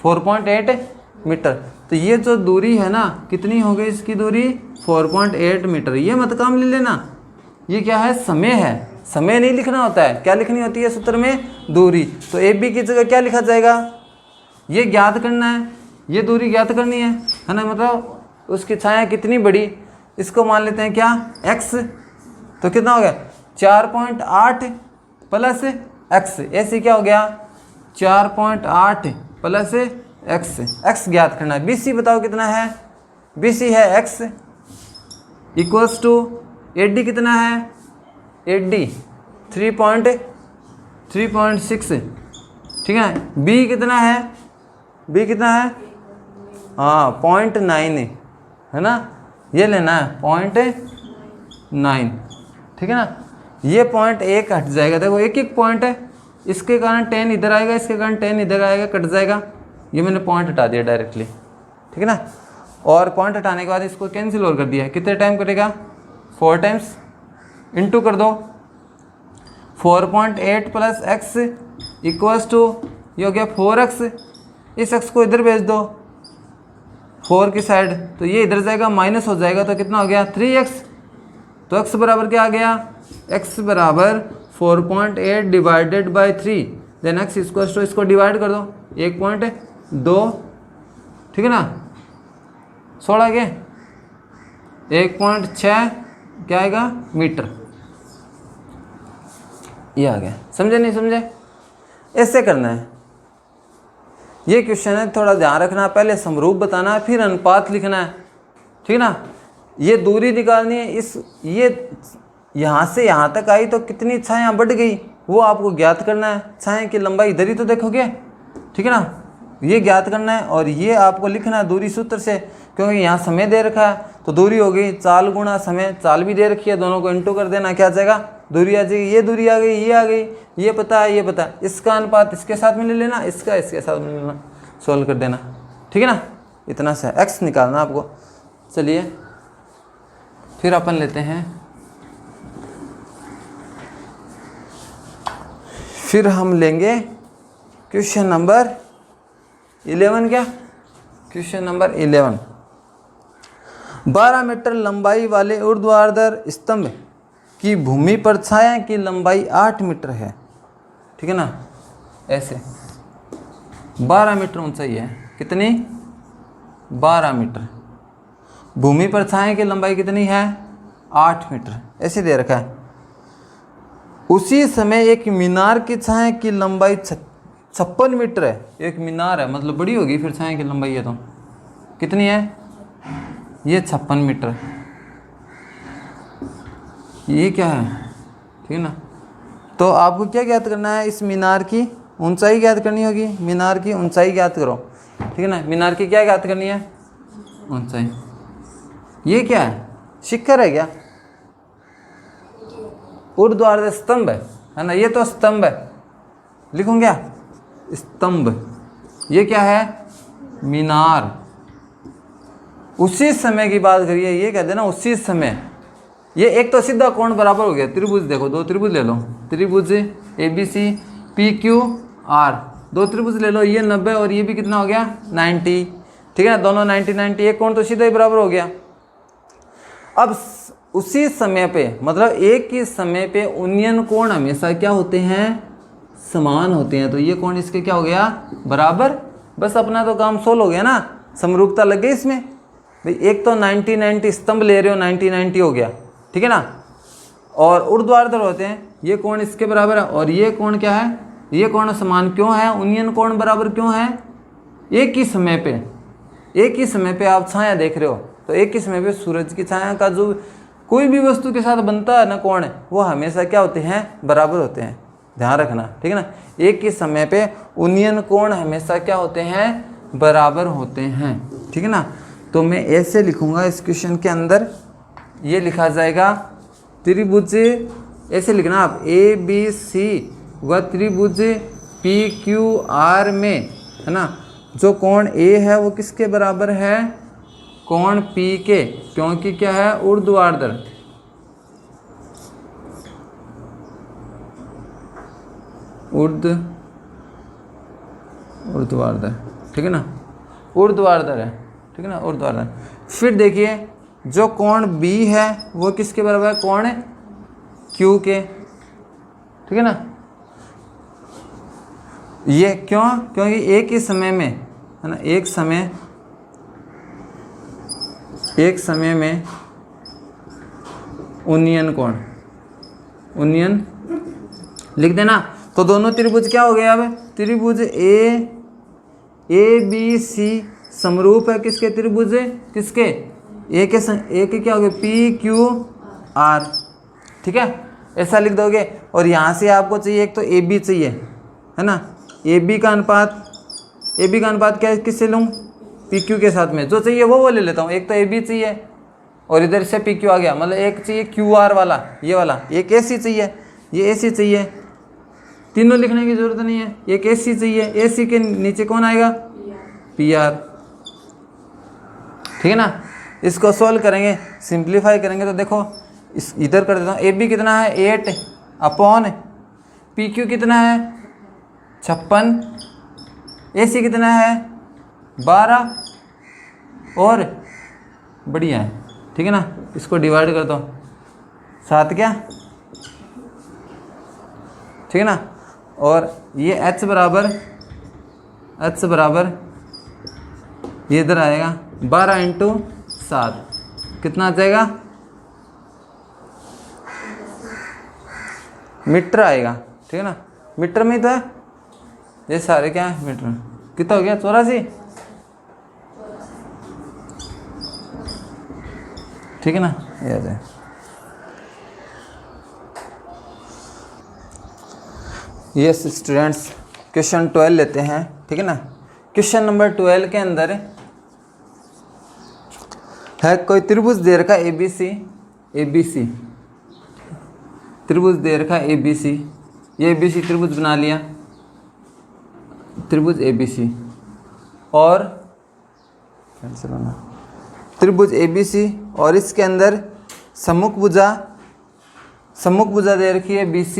A: 4.8 मीटर। तो ये जो दूरी है ना, कितनी हो गई इसकी दूरी, 4.8 मीटर। ये मत काम ले लेना, ये क्या है, समय है, समय नहीं लिखना होता है, क्या लिखनी होती है सूत्र में, दूरी। तो ए बी की जगह क्या लिखा जाएगा, ये ज्ञात करना है, ये दूरी ज्ञात करनी है ना, मतलब उसकी छाया कितनी बड़ी, इसको मान लेते हैं क्या, x, तो कितना हो गया 4.8 प्लस x, ऐसे क्या हो गया 4.8 प्लस x ज्ञात करना है। BC बताओ कितना है, BC है x इक्वल्स टू AD कितना है, AD 3.6, ठीक है। B कितना है, B कितना है, हाँ 0.9 है ना, ये लेना है 0.9, ठीक है ना। ये पॉइंट एक हट जाएगा, देखो एक पॉइंट है, इसके कारण 10 इधर आएगा, इसके कारण 10 इधर आएगा, कट जाएगा, ये मैंने पॉइंट हटा दिया डायरेक्टली, ठीक है ना। और पॉइंट हटाने के बाद इसको कैंसिल और कर दिया, कितने टाइम करेगा 4 टाइम्स, इंटू कर दो 4.8 प्लस x इक्वल्स टू ये हो गया 4x, इस x को इधर भेज दो 4 की साइड, तो ये इधर जाएगा माइनस हो जाएगा, तो कितना हो गया 3x। तो x बराबर क्या आ गया, x बराबर 4.8 divided by 3, then x equals to, इसको डिवाइड कर दो 1.2, ठीक है ना, 16 के 1.6 क्या आएगा मीटर, ये आ गया। समझे नहीं समझे, ऐसे करना है। ये क्वेश्चन है, थोड़ा ध्यान रखना, पहले समरूप बताना है, फिर अनुपात लिखना है, ठीक है ना। ये दूरी निकालनी है, इस ये यहाँ से यहाँ तक आई तो कितनी छाया बढ़ गई वो आपको ज्ञात करना है, छाया की लंबाई इधर ही तो देखोगे, ठीक है ना, ये ज्ञात करना है। और ये आपको लिखना है दूरी सूत्र से, क्योंकि यहाँ समय दे रखा है, तो दूरी हो गई चाल गुणा समय, चाल भी दे रखी है, दोनों को इंटू कर देना, क्या आ जाएगा, दूरी आ जाएगी, ये दूरी आ गई, ये आ गई, ये पता है, ये पता है, इसका अनुपात इसके साथ में ले लेना, इसका इसके साथ में ले लेना, सोल्व कर देना, ठीक है ना। इतना सा x निकालना आपको। चलिए फिर अपन लेते हैं, फिर हम लेंगे क्वेश्चन नंबर 11, क्या क्वेश्चन नंबर 11। 12 मीटर लंबाई वाले ऊर्ध्वाधर स्तंभ की भूमि पर छाया की लंबाई 8 मीटर है, ठीक है ना, ऐसे 12 मीटर ऊंचाई है, कितनी 12 मीटर, भूमि पर छाया की लंबाई कितनी है 8 मीटर, ऐसे दे रखा है। उसी समय एक मीनार की छाया की लंबाई 56 मीटर है। एक मीनार है मतलब बड़ी होगी, फिर छाया की लंबाई है तो कितनी है? ये 56 मीटर। ये क्या है? ठीक है ना। तो आपको क्या ज्ञात करना है? इस मीनार की ऊंचाई ज्ञात करनी होगी। मीनार की ऊंचाई ज्ञात करो, ठीक है ना। मीनार की क्या ज्ञात करनी है? ऊंचाई। ये क्या है? शिखर है क्या? ऊर्ध्वाधर स्तंभ है ना। ये तो स्तंभ है, लिखूं क्या? स्तंभ। ये क्या है? मीनार। उसी समय की बात करिए, ये कहते हैं ना उसी समय। ये एक तो सीधा कोण बराबर हो गया, त्रिभुज देखो, दो त्रिभुज ले लो, त्रिभुज ABC PQR, दो त्रिभुज ले लो, ये 90 और ये भी कितना हो गया? 90, ठीक है ना। दोनों 90 90, एक कोण तो सीधा ही बराबर हो गया। अब उसी समय पे मतलब एक ही समय पे उन्नयन कोण हमेशा क्या होते हैं? समान होते हैं। तो ये कोण इसके क्या हो गया? बराबर। बस अपना तो काम सोल्व हो गया ना, समरूपता लग गई इसमें भाई। एक तो 90 90 स्तंभ ले रहे हो, 90 90 हो गया, ठीक है ना। और ऊर्ध्वाधर होते हैं, ये कोण इसके बराबर है। और ये कोण क्या है? ये कोण समान क्यों है? उन्नयन कोण बराबर क्यों है? एक ही समय पे आप छाया देख रहे हो, तो एक ही समय पे सूरज की छाया का जो कोई भी वस्तु के साथ बनता है ना कोण, वो हमेशा क्या होते हैं? बराबर होते हैं। ध्यान रखना, ठीक है ना। एक ही समय पे उन्नयन कोण हमेशा क्या होते हैं? बराबर होते हैं, ठीक है ना। तो मैं ऐसे लिखूंगा इस क्वेश्चन के अंदर, ये लिखा जाएगा त्रिभुज, ऐसे लिखना आप ABC व त्रिभुज PQR में, है ना, जो कोण A है वो किसके बराबर है? कोण P के, क्योंकि क्या है? ऊर्ध्वाधर। ऊर्ध्वाधर, ठीक है ना, ऊर्ध्वाधर है, ठीक है ना, ऊर्ध्वाधर। फिर देखिए जो कोण B है वो किसके बराबर है? कोण Q के, ठीक है ना। ये क्यों? क्योंकि एक ही समय में, है ना, एक समय में उन्नयन कोण, उन्नयन लिख देना। तो दोनों त्रिभुज क्या हो गए? अब त्रिभुज ABC समरूप है किसके? त्रिभुज किसके? ए के क्या हो गए? PQR, ठीक है, ऐसा लिख दोगे। और यहाँ से आपको चाहिए एक तो AB चाहिए, है ना। AB का अनुपात क्या है? किससे लूँ? PQ के साथ में। जो चाहिए वो ले लेता हूँ। एक तो AB चाहिए और इधर से PQ आ गया, मतलब एक चाहिए QR वाला, ये वाला। एक AC चाहिए, ये AC चाहिए, तीनों लिखने की जरूरत नहीं है। एक AC चाहिए, AC के नीचे कौन आएगा? PR, ठीक है ना। इसको सोल्व करेंगे, सिंप्लीफाई करेंगे तो देखो इस इधर कर देता हूँ। AB कितना है? 8 अपॉन PQ कितना है? 56, AC कितना है? 12, और बढ़िया है, ठीक है ना। इसको डिवाइड कर दो 7 क्या, ठीक है ना। और ये H बराबर ये इधर आएगा 12 × 7, कितना आ जाएगा? मीटर आएगा, ठीक है ना। मीटर में ही तो है ये सारे, क्या है? मीटर में। कितना हो गया? 84, ठीक है ना। ये आ जाए। यस स्टूडेंट्स, क्वेश्चन 12 लेते हैं, ठीक है ना। क्वेश्चन नंबर 12 के अंदर है कोई त्रिभुज दे रखा ABC, त्रिभुज दे रखा ABC। ये ABC त्रिभुज बना लिया, त्रिभुज ABC, और त्रिभुज ABC, और इसके अंदर सम्मुख भुजा दे रखी है BC,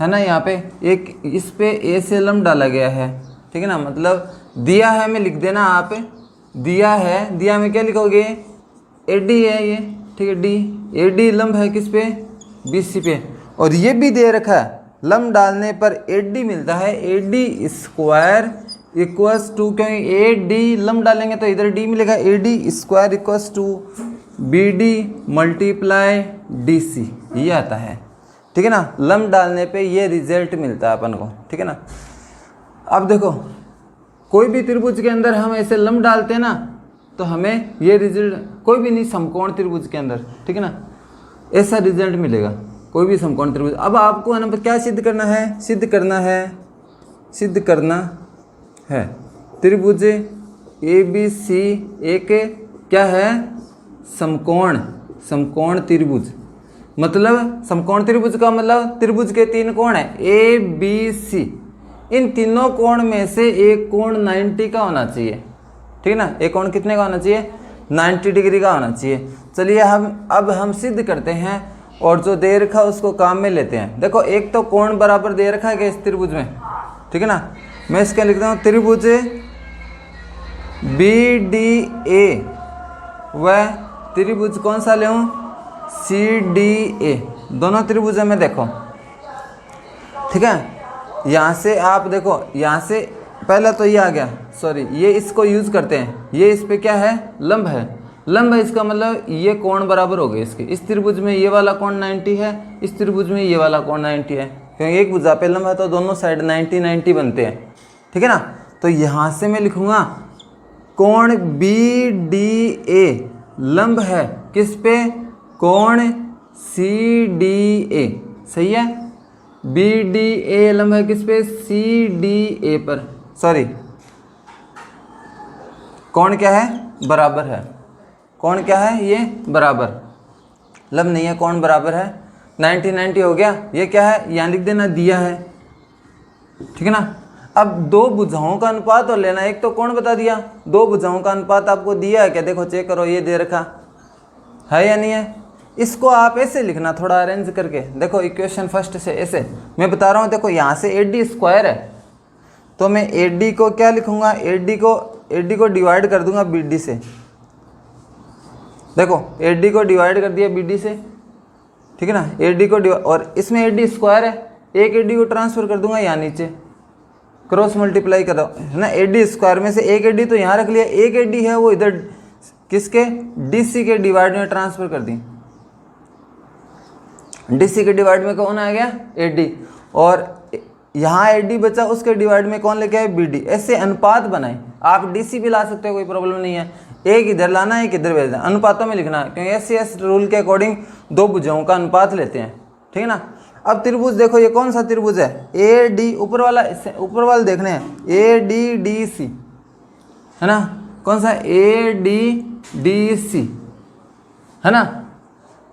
A: है ना। यहाँ पे एक इस पे A से लंब डाला गया है, ठीक है ना। मतलब दिया है में लिख देना आप, दिया है, दिया में क्या लिखोगे? AD है ये, ठीक है, AD लंब है किस पे? BC पे। और ये भी दे रखा है, लंब डालने पर AD मिलता है, AD स्क्वायर इक्वल्स टू, क्योंकि AD लंब डालेंगे तो इधर D मिलेगा, AD square equals to BD × DC, ये आता है, ठीक है ना। लंब डालने पे ये रिजल्ट मिलता है अपन को, ठीक है ना। अब देखो कोई भी त्रिभुज के अंदर हम ऐसे लंब डालते हैं ना तो हमें ये रिजल्ट, कोई भी नहीं समकोण त्रिभुज के अंदर, ठीक है ना, ऐसा रिजल्ट मिलेगा कोई भी समकोण त्रिभुज। अब आपको है ना क्या सिद्ध करना है, सिद्ध करना है त्रिभुज ABC एक क्या है, समकोण त्रिभुज। मतलब समकोण त्रिभुज का मतलब त्रिभुज के 3 कोण है ABC, इन तीनों कोण में से एक कोण 90 का होना चाहिए, ठीक है ना। एक कोण कितने का होना चाहिए, 90 डिग्री का होना चाहिए। चलिए हम सिद्ध करते हैं और जो दे रखा उसको काम में लेते हैं। देखो एक तो कोण बराबर दे रखा है इस त्रिभुज में, ठीक है ना। मैं इसका लिखता हूँ त्रिभुज BDA व त्रिभुज कौन सा ले CDA, दोनों त्रिभुज में देखो, ठीक है। यहाँ से आप देखो, यहाँ से पहला तो ये आ गया, सॉरी ये इसको यूज़ करते हैं, ये इस पे क्या है, लंब है। लंब है इसका मतलब ये कोण बराबर हो गए इसके। इस त्रिभुज में ये वाला कोण 90 है, इस त्रिभुज में ये वाला कोण 90 है, क्योंकि एक भुजा पे लंब है तो दोनों साइड 90 बनते हैं, ठीक है ना। तो यहाँ से मैं लिखूँगा कोण BDA लंब है किस पे, कोण CDA, सही है। BDA लंब है किस पे, CDA पर, सॉरी कोण क्या है, बराबर है। कोण क्या है, ये बराबर, लंब नहीं है, कोण बराबर है। 90 हो गया। ये क्या है, यहाँ लिख देना, दिया है, ठीक है ना। अब दो भुजाओं का अनुपात और लेना, एक तो कोण बता दिया, दो भुजाओं का अनुपात आपको दिया है क्या, देखो चेक करो, ये दे रखा है या नहीं है। इसको आप ऐसे लिखना थोड़ा अरेंज करके, देखो इक्वेशन फर्स्ट से ऐसे मैं बता रहा हूँ। देखो यहाँ से AD स्क्वायर है तो मैं AD को क्या लिखूँगा, AD को डिवाइड कर दूंगा BD से। देखो AD को डिवाइड कर दिया BD से, ठीक है ना। AD को और इसमें AD स्क्वायर है, एक AD को ट्रांसफर कर दूंगा यहाँ नीचे, क्रॉस मल्टीप्लाई कर दो, है ना। AD स्क्वायर में से एक AD तो यहाँ रख लिया, एक AD है वो इधर किसके, DC के डिवाइड में ट्रांसफर कर दी। DC के डिवाइड में कौन आ गया, AD, और यहाँ AD बचा, उसके डिवाइड में कौन लेके आए, BD। ऐसे अनुपात बनाए, आप DC भी ला सकते हो, कोई प्रॉब्लम नहीं है। एक इधर लाना, एक इधर भेजना, अनुपातों में लिखना है, क्योंकि SCS रूल के अकॉर्डिंग दो भुजाओं का अनुपात लेते हैं, ठीक है ना। अब त्रिभुज देखो, ये कौन सा त्रिभुज है, AD, ऊपर वाला देखने हैं, ADDC, है ना। कौन सा, ADDC, है ना।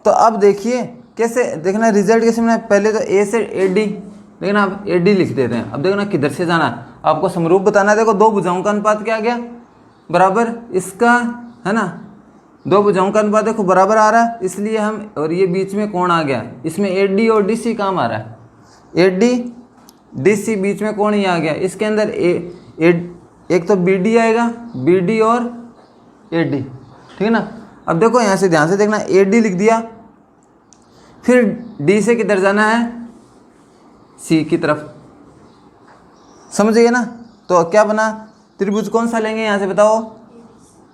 A: तो अब देखिए कैसे देखना, रिजल्ट कैसे मिलना है। पहले तो A से AD, देखना आप AD लिख देते हैं। अब देखो ना किधर से जाना है, आपको समरूप बताना है। देखो दो भुजाओं का अनुपात क्या आ गया, बराबर इसका, है ना। दो भुजाओं का अनुपात देखो बराबर आ रहा है, इसलिए हम, और ये बीच में कोण आ गया, इसमें AD और DC काम आ रहा है, AD DC बीच में कोण ही आ गया। इसके अंदर एक तो BD आएगा, BD और AD, ठीक है ना। अब देखो यहाँ से ध्यान से देखना, AD लिख दिया, फिर D से किधर जाना है, C की तरफ, समझ गए ना। तो क्या बना, त्रिभुज कौन सा लेंगे यहाँ से बताओ,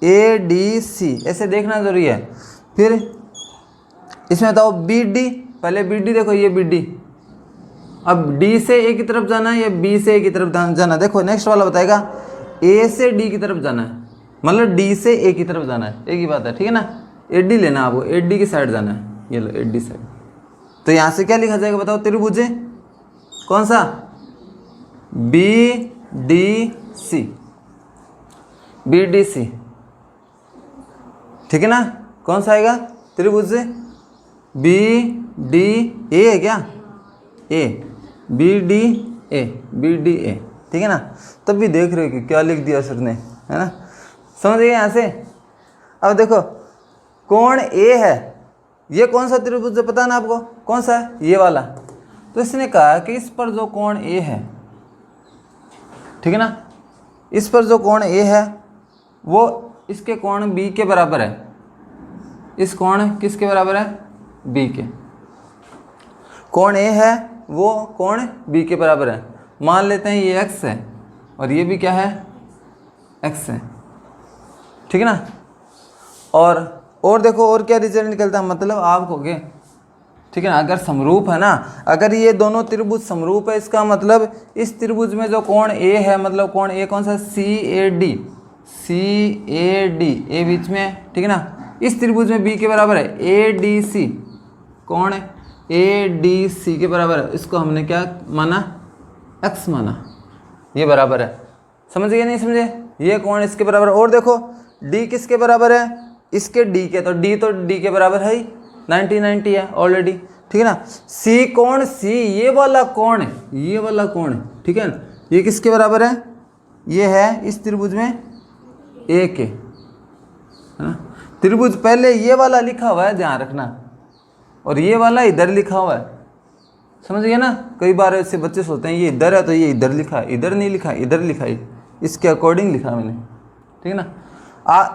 A: ADC, ऐसे देखना जरूरी है। फिर इसमें बताओ BD, पहले BD देखो, ये BD, अब D से A की तरफ जाना है या B से A की तरफ जाना है। देखो नेक्स्ट वाला बताएगा A से D की तरफ जाना है, मतलब D से A की तरफ जाना है, एक ही बात है, ठीक है ना। AD लेना आपको, AD की साइड जाना है, ये लो AD साइड। तो यहाँ से क्या लिखा जाएगा बताओ, त्रिभुज कौन सा, BDC, ठीक है ना। कौन सा आएगा, त्रिभुज BDA है क्या, BDA, ठीक है ना। तब भी देख रहे हो कि क्या लिख दिया सर ने, है ना, समझ गए यहाँ से। अब देखो कोण A है, ये कौन सा त्रिभुज है पता ना आपको, कौन सा है, ये वाला। तो इसने कहा कि इस पर जो कोण A है, ठीक है ना, इस पर जो कोण A है वो इसके कोण B के बराबर है। इस कोण किसके बराबर है, B के। कोण A है वो कोण B के बराबर है। मान लेते हैं ये x है और ये भी क्या है, x है, ठीक है ना। और देखो और क्या रिजल्ट निकलता है, मतलब आप कहोगे ठीक है ना। अगर समरूप है ना, अगर ये दोनों त्रिभुज समरूप है, इसका मतलब इस त्रिभुज में जो कोण ए है, मतलब कोण ए कौन सा, CAD, ए बीच में है, ठीक है ना। इस त्रिभुज में बी के बराबर है ADC, कौन है ADC के बराबर है, इसको हमने क्या माना, x माना, ये बराबर है। समझ गए नहीं समझे, ये कोण इसके बराबर है। और देखो d किसके बराबर है, इसके d के, तो d के बराबर है ही, 90 है ऑलरेडी, ठीक है ना। C कोण C, ये वाला कोण है, ये वाला कोण है, ठीक है ना। ये किसके बराबर है, ये है इस त्रिभुज में A के, है ना। त्रिभुज पहले ये वाला लिखा हुआ है, ध्यान रखना, और ये वाला इधर लिखा हुआ है, समझ गए ना। कई बार ऐसे बच्चे सोचते हैं ये इधर है तो ये इधर लिखा है, इधर नहीं लिखा, इधर लिखा है, इसके अकॉर्डिंग लिखा मैंने, ठीक है ना।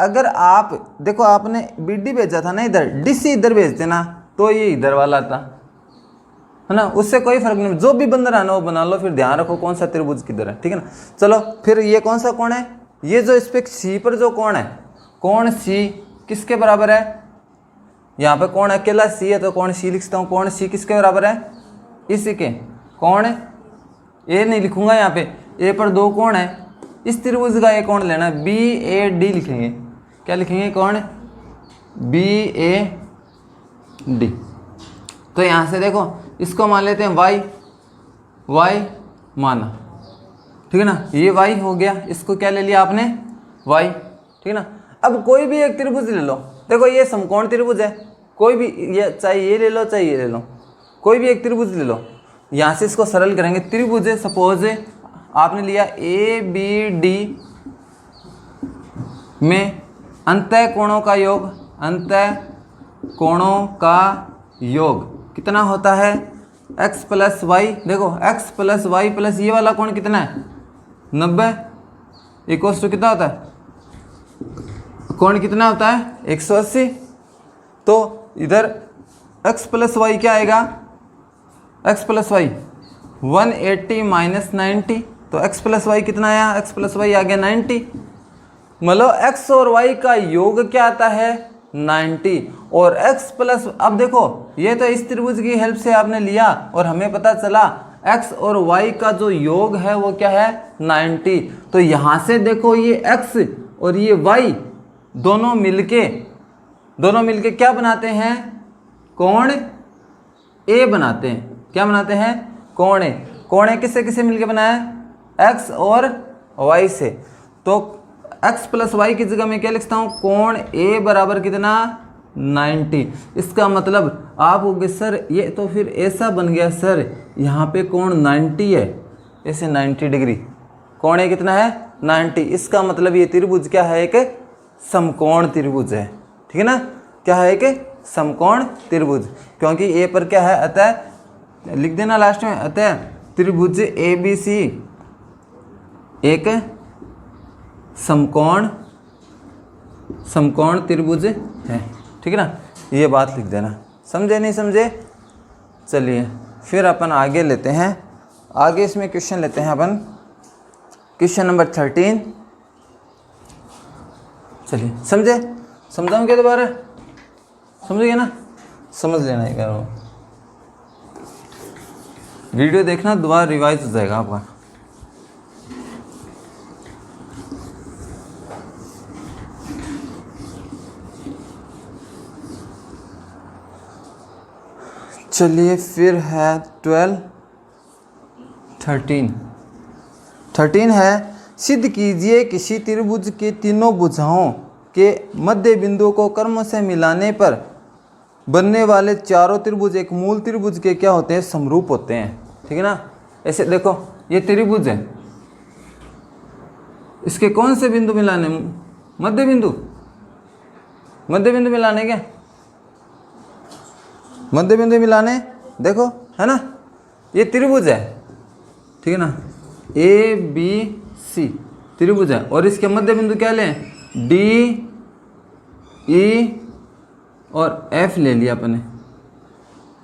A: अगर आप देखो, आपने BD भेजा था ना इधर, DC इधर भेजते ना, तो ये इधर वाला था, है ना। उससे कोई फर्क नहीं, जो भी बंदर आना वो बना लो, फिर ध्यान रखो कौन सा त्रिभुज किधर है, ठीक है ना। चलो फिर ये कौन सा कोण है, ये जो इस पे C पर जो कोण है, कोण C किसके बराबर है, यहाँ पे कोण अकेला C है तो कोण C लिखता हूँ। कोण C किसके बराबर है, इसी के, कोण A नहीं लिखूंगा, यहाँ पे A पर दो कोण है, इस त्रिभुज का एक कोण लेना, BAD लिखेंगे, क्या लिखेंगे, कोण BAD। तो यहाँ से देखो, इसको मान लेते हैं y माना, ठीक है ना, ये y हो गया, इसको क्या ले लिया आपने, y, ठीक है ना। अब कोई भी एक त्रिभुज ले लो, देखो ये समकोण त्रिभुज है, कोई भी, ये चाहे ये ले लो चाहे ये ले लो, कोई भी एक त्रिभुज ले लो। यहाँ से इसको सरल करेंगे, त्रिभुज है, सपोज आपने लिया ABD में अंतः कोणों का योग, अंतः कोणों का योग कितना होता है, x प्लस वाई। देखो x प्लस वाई प्लस ये वाला कोण कितना है, 90, इक्वल्स टू कितना होता है, कोण कितना होता है, 180। तो इधर x प्लस वाई क्या आएगा, x प्लस वाई 180 माइनस 90, तो x प्लस वाई कितना आया, x प्लस वाई आ गया 90। मतलब x और y का योग क्या आता है, 90, और x प्लस, अब देखो ये तो इस त्रिभुज की हेल्प से आपने लिया और हमें पता चला x और y का जो योग है वो क्या है, 90। तो यहाँ से देखो ये x और ये y दोनों मिलके क्या बनाते हैं, कोण A बनाते हैं। क्या बनाते हैं, कोण A। कोण A किससे किससे मिलके बनाया है, x और y से। तो x प्लस वाई की जगह मैं क्या लिखता हूँ, कोण A बराबर कितना, 90। इसका मतलब आप होगे सर ये तो फिर ऐसा बन गया सर, यहाँ पे कोण 90 है, ऐसे 90 डिग्री, कोण A कितना है, 90। इसका मतलब ये त्रिभुज क्या है, एक समकोण त्रिभुज है, ठीक है ना। क्या है, एक समकोण त्रिभुज, क्योंकि A पर क्या है, अतः लिख देना लास्ट में, अतः त्रिभुज ABC एक समकोण त्रिभुज है, ठीक है ना। ये बात लिख देना, समझे नहीं समझे। चलिए फिर अपन आगे लेते हैं, आगे इसमें क्वेश्चन लेते हैं अपन, क्वेश्चन नंबर 13। चलिए समझे, समझाऊँ क्या दोबारा, समझिए ना, समझ लेना एक बार, वीडियो देखना दोबारा रिवाइज हो जाएगा आपका। चलिए फिर है 13 है, सिद्ध कीजिए किसी त्रिभुज के तीनों भुजाओं के मध्य बिंदु को क्रम से मिलाने पर बनने वाले चारों त्रिभुज एक मूल त्रिभुज के क्या होते हैं, समरूप होते हैं, ठीक है ना। ऐसे देखो ये त्रिभुज है, इसके कौन से बिंदु मिलाने, मध्य बिंदु मिलाने, क्या मध्य बिंदु मिलाने, देखो है ना, ये त्रिभुज है, ठीक है ना, ABC त्रिभुज है, और इसके मध्य बिंदु क्या लें, D E और F ले लिया अपने।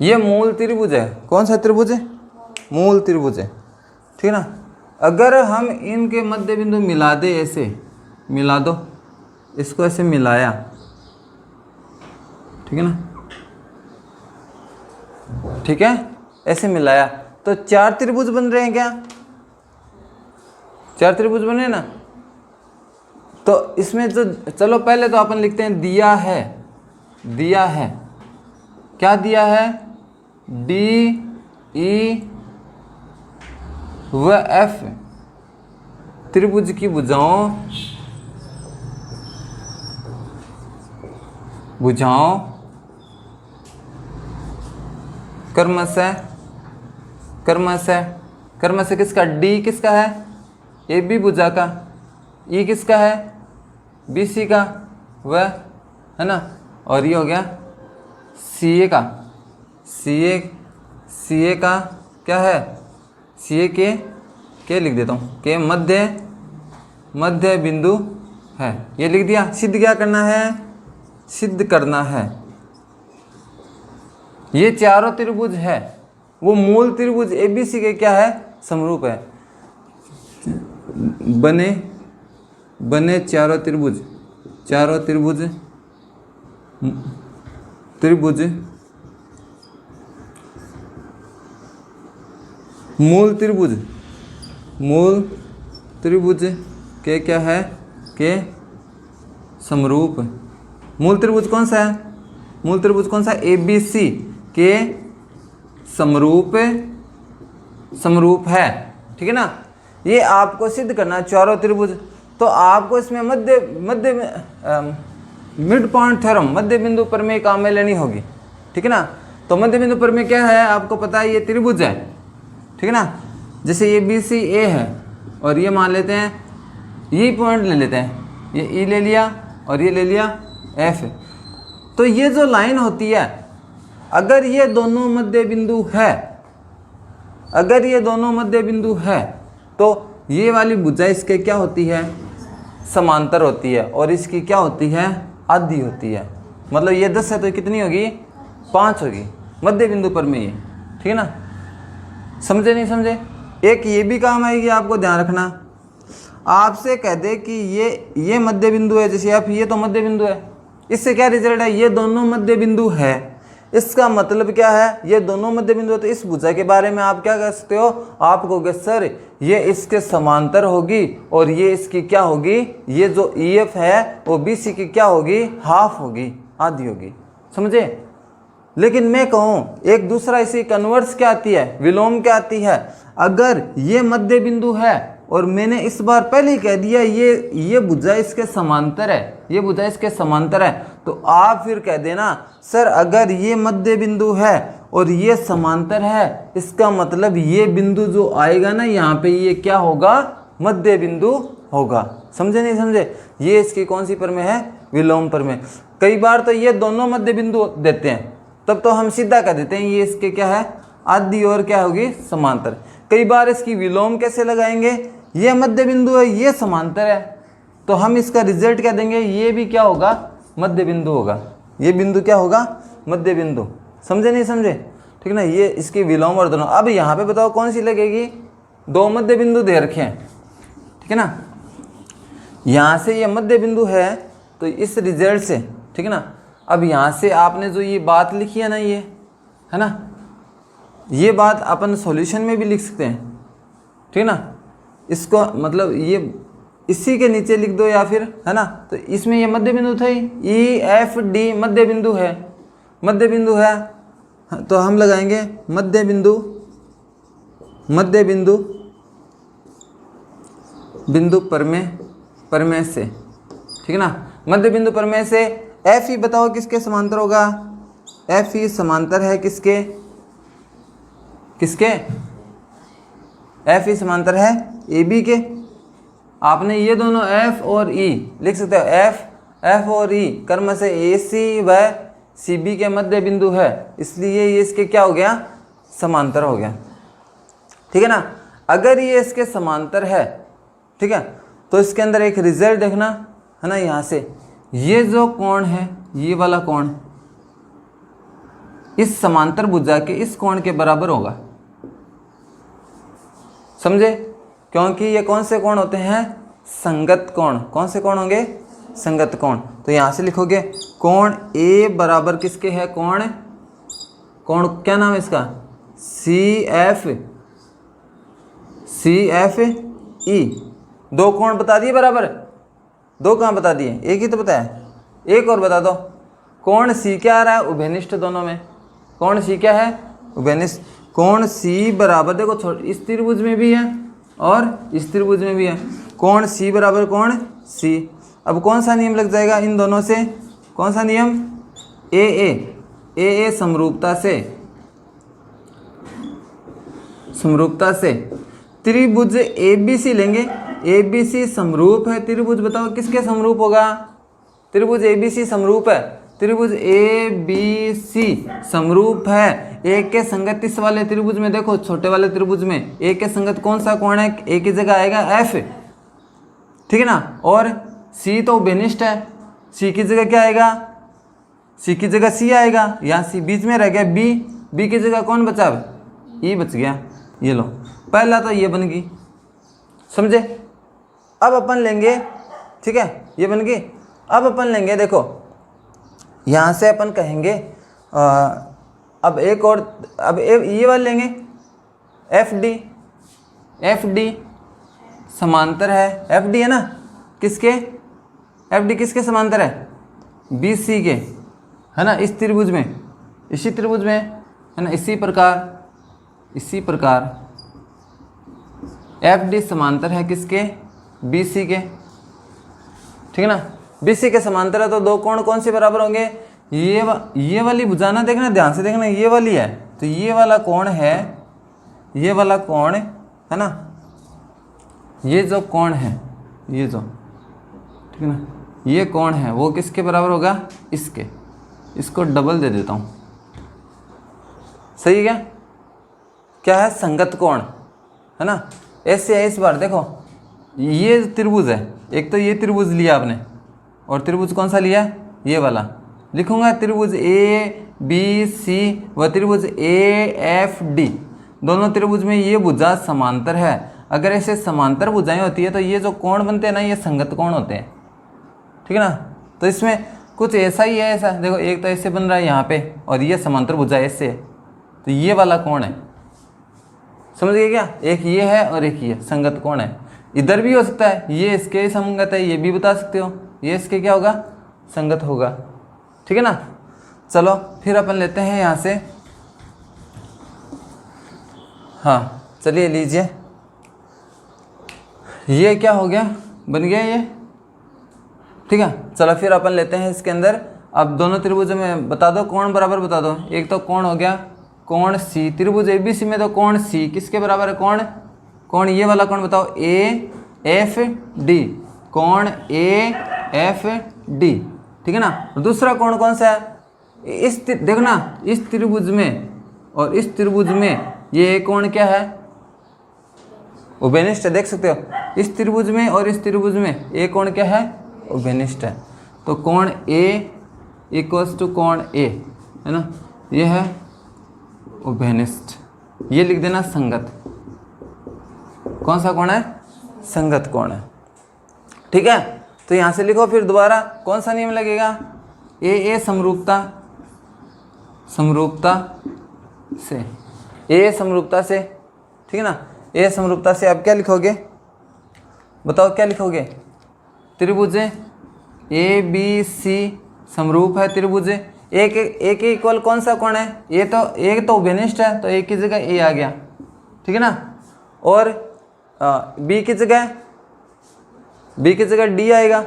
A: ये मूल त्रिभुज है, कौन सा त्रिभुज है, मूल त्रिभुज है, ठीक है ना। अगर हम इनके मध्य बिंदु मिला दे, ऐसे मिला दो, इसको ऐसे मिलाया, ठीक है ना, ठीक है, ऐसे मिलाया तो 4 त्रिभुज बन रहे हैं क्या? 4 त्रिभुज बने ना। तो इसमें जो, चलो पहले तो अपन लिखते हैं दिया है, दिया है, क्या दिया है? डी ई व एफ त्रिभुज की भुजाओं क्रमशः किसका? डी किसका है? ए बी भुजा का। ई किसका है? बी सी का, वह है ना। और ये हो गया सी ए का। सी ए का क्या है? सी ए के लिख देता हूँ, के मध्य बिंदु है। ये लिख दिया। सिद्ध क्या करना है? सिद्ध करना है ये चारों त्रिभुज है वो मूल त्रिभुज एबीसी के क्या है? समरूप है। बने चारों त्रिभुज मूल त्रिभुज के क्या है? के समरूप। मूल त्रिभुज कौन सा है? मूल त्रिभुज कौन सा? एबीसी के समरूप है। ठीक है ना। ये आपको सिद्ध करना है चारों त्रिभुज। तो आपको इसमें मिड पॉइंट थ्योरम, मध्य बिंदु प्रमेय काम में लेनी होगी। ठीक है ना। तो मध्य बिंदु प्रमेय क्या है? आपको पता है ये त्रिभुज है। ठीक है ना। जैसे ये बी सी ए है और ये मान लेते हैं, ये पॉइंट ले लेते हैं, ये ई ले लिया और ये ले लिया एफ। तो ये जो लाइन होती है, अगर ये दोनों मध्य बिंदु है, तो ये वाली भुजा इसके क्या होती है? समांतर होती है। और इसकी क्या होती है? आधी होती है। मतलब ये 10 है तो कितनी होगी? 5 होगी मध्य बिंदु पर में ये। ठीक है ना। समझे नहीं समझे? एक ये भी काम आएगी, आपको ध्यान रखना। आपसे कह दे कि ये मध्य बिंदु है, जैसे आप, ये तो मध्य बिंदु है, इससे क्या रिजल्ट है? ये दोनों मध्य बिंदु है। इसका मतलब क्या है? ये दोनों मध्य बिंदु है। तो इस भुजा के बारे में आप क्या कह सकते हो? आप कहोगे सर ये इसके समांतर होगी और ये इसकी क्या होगी? ये जो EF है वो BC की क्या होगी? हाफ होगी, आधी होगी। समझे? लेकिन मैं कहूँ एक दूसरा इसी कन्वर्स क्या आती है? विलोम क्या आती है? अगर ये मध्य बिंदु है और मैंने इस बार पहले ही कह दिया ये भुजा इसके समांतर है, ये भुजा इसके समांतर है, तो आप फिर कह देना सर अगर ये मध्य बिंदु है और ये समांतर है, इसका मतलब ये बिंदु जो आएगा ना यहाँ पे, ये क्या होगा? मध्य बिंदु होगा। समझे नहीं समझे? ये इसकी कौन सी प्रमेय है? विलोम प्रमेय। कई बार तो ये दोनों मध्य बिंदु देते हैं, तब तो हम सीधा कह देते हैं ये इसके क्या है? आधी और क्या होगी? समांतर। कई बार इसकी विलोम कैसे लगाएंगे? ये मध्य बिंदु है, ये समांतर है, तो हम इसका रिजल्ट क्या देंगे? ये भी क्या होगा? मध्य बिंदु होगा। ये बिंदु क्या होगा? मध्य बिंदु। समझे नहीं समझे? ठीक ना। ये इसकी विलोम और दोनों। अब यहाँ पे बताओ कौन सी लगेगी? 2 मध्य बिंदु दे रखे हैं। ठीक है ना। यहाँ से ये मध्य बिंदु है तो इस रिजल्ट से, ठीक है ना। अब यहाँ से आपने जो ये बात लिखी है ना, ये है ना, ये बात अपन सॉल्यूशन में भी लिख सकते हैं। ठीक है ना। इसको मतलब ये इसी के नीचे लिख दो या फिर, है ना। तो इसमें ये मध्य बिंदु था, EFD मध्य बिंदु है, मध्य बिंदु है, तो हम लगाएंगे मध्य बिंदु प्रमेय से। ठीक है ना। मध्य बिंदु प्रमेय से FE बताओ किसके समांतर होगा? FE समांतर है किसके? FE समांतर है AB के। आपने ये दोनों F और E लिख सकते हो। F और E कर्म से AC व CB के मध्य बिंदु है, इसलिए ये इसके क्या हो गया? समांतर हो गया। ठीक है ना। अगर ये इसके समांतर है, ठीक है, तो इसके अंदर एक रिजल्ट देखना, है ना। यहाँ से ये जो कोण है, ये वाला कोण इस समांतर भुजा के इस कोण के बराबर होगा। समझे? क्योंकि ये कौन से कोण होते हैं? संगत कोण। कौन से कोण होंगे? संगत कोण। तो यहाँ से लिखोगे कोण A बराबर किसके है? कौन, क्या नाम है इसका, सी एफ ई। दो कोण बता दिए बराबर, दो कहाँ बता दिए, एक ही तो बताया, एक और बता दो। कोण सी क्या आ रहा है, उभयनिष्ठ दोनों में, कोण सी क्या है, उभयनिष्ठ। कोण सी बराबर देखो इस त्रिभुज में भी है और इस त्रिभुज में भी है, कोण सी बराबर कोण सी। अब कौन सा नियम लग जाएगा इन दोनों से, कौन सा नियम, ए समरूपता से त्रिभुज ABC लेंगे, ABC समरूप है त्रिभुज, बताओ किसके समरूप होगा, त्रिभुज ABC समरूप है, त्रिभुज ABC समरूप है एक के संगत इस वाले त्रिभुज में, देखो छोटे वाले त्रिभुज में एक के संगत कौन सा कोण है, एक की जगह आएगा F, ठीक है ना, और C तो उभयनिष्ठ है, C की जगह क्या आएगा, C की जगह C आएगा, यहाँ C बीच में रह गया B की जगह कौन बचा, E बच गया। ये लो पहला तो ये बन गई, समझे। अब अपन लेंगे, ठीक है, ये बन गई। अब अपन लेंगे, देखो यहाँ से अपन कहेंगे अब एक और, अब ये वाले लेंगे FD समांतर है, FD है ना, किसके, FD किसके समांतर है, BC के, है ना, इस त्रिभुज में, इसी त्रिभुज में, है ना। इसी प्रकार FD समांतर है किसके, BC के, ठीक है ना। BC के समांतर है तो दो कोण कौन से बराबर होंगे, ये वाली भुजा देखना, ध्यान से देखना, ये वाली है तो ये वाला कोण है, ये वाला कोण है ना, ये जो कोण है, ये जो, ठीक है ना, ये कोण है वो किसके बराबर होगा, इसके। इसको डबल दे देता हूँ, सही है क्या है, संगत कोण, है ना। ऐसे है, इस बार देखो ये त्रिभुज है, एक तो ये त्रिभुज लिया आपने, और त्रिभुज कौन सा लिया, ये वाला लिखूंगा, त्रिभुज ABC व त्रिभुज AFD, दोनों त्रिभुज में ये भुजा समांतर है। अगर ऐसे समांतर भुजाएं होती है तो ये जो कोण बनते हैं ना, ये संगत कोण होते हैं, ठीक है ना। तो इसमें कुछ ऐसा ही है, ऐसा देखो, एक तो ऐसे बन रहा है यहाँ पे, और ये समांतर भुजा ऐसे है, तो ये वाला कोण है, समझ गए क्या, एक ये है और एक ये संगत कोण है। इधर भी हो सकता है, ये इसके संगत है, ये भी बता सकते हो, ये इसके क्या होगा, संगत होगा, ठीक है ना। चलो फिर अपन लेते हैं यहाँ से, हाँ चलिए लीजिए, ये क्या हो गया, बन गया ये, ठीक है। चलो फिर अपन लेते हैं इसके अंदर, अब दोनों त्रिभुजों में बता दो कोण बराबर बता दो। एक तो कोण हो गया कोण C, त्रिभुज ABC में तो कोण C किसके बराबर है, कोण ये वाला कोण बताओ, AFD, कोण AFD, ठीक है ना। दूसरा कोण कौन सा है, इस देखो ना, इस त्रिभुज में और इस त्रिभुज में ये कोण क्या है, उभयनिष्ठ है, देख सकते हो, इस त्रिभुज में और इस त्रिभुज में एक कोण क्या है, उभयनिष्ठ है। तो कोण A इक्वल्स टू कोण A, है ना, ये है उभयनिष्ठ, ये लिख देना संगत। कौन सा कोण है, संगत कोण है, ठीक है। तो यहाँ से लिखो फिर दोबारा, कौन सा नियम लगेगा, ए समरूपता से, ए समरूपता से, ठीक है ना। ए समरूपता से आप क्या लिखोगे, बताओ क्या लिखोगे, त्रिभुज ABC समरूप है, त्रिभुज एक इक्वल कौन सा कोण है, ये तो एक तो उभयनिष्ठ है, तो एक की जगह A आ गया, ठीक है ना। और B की जगह D आएगा,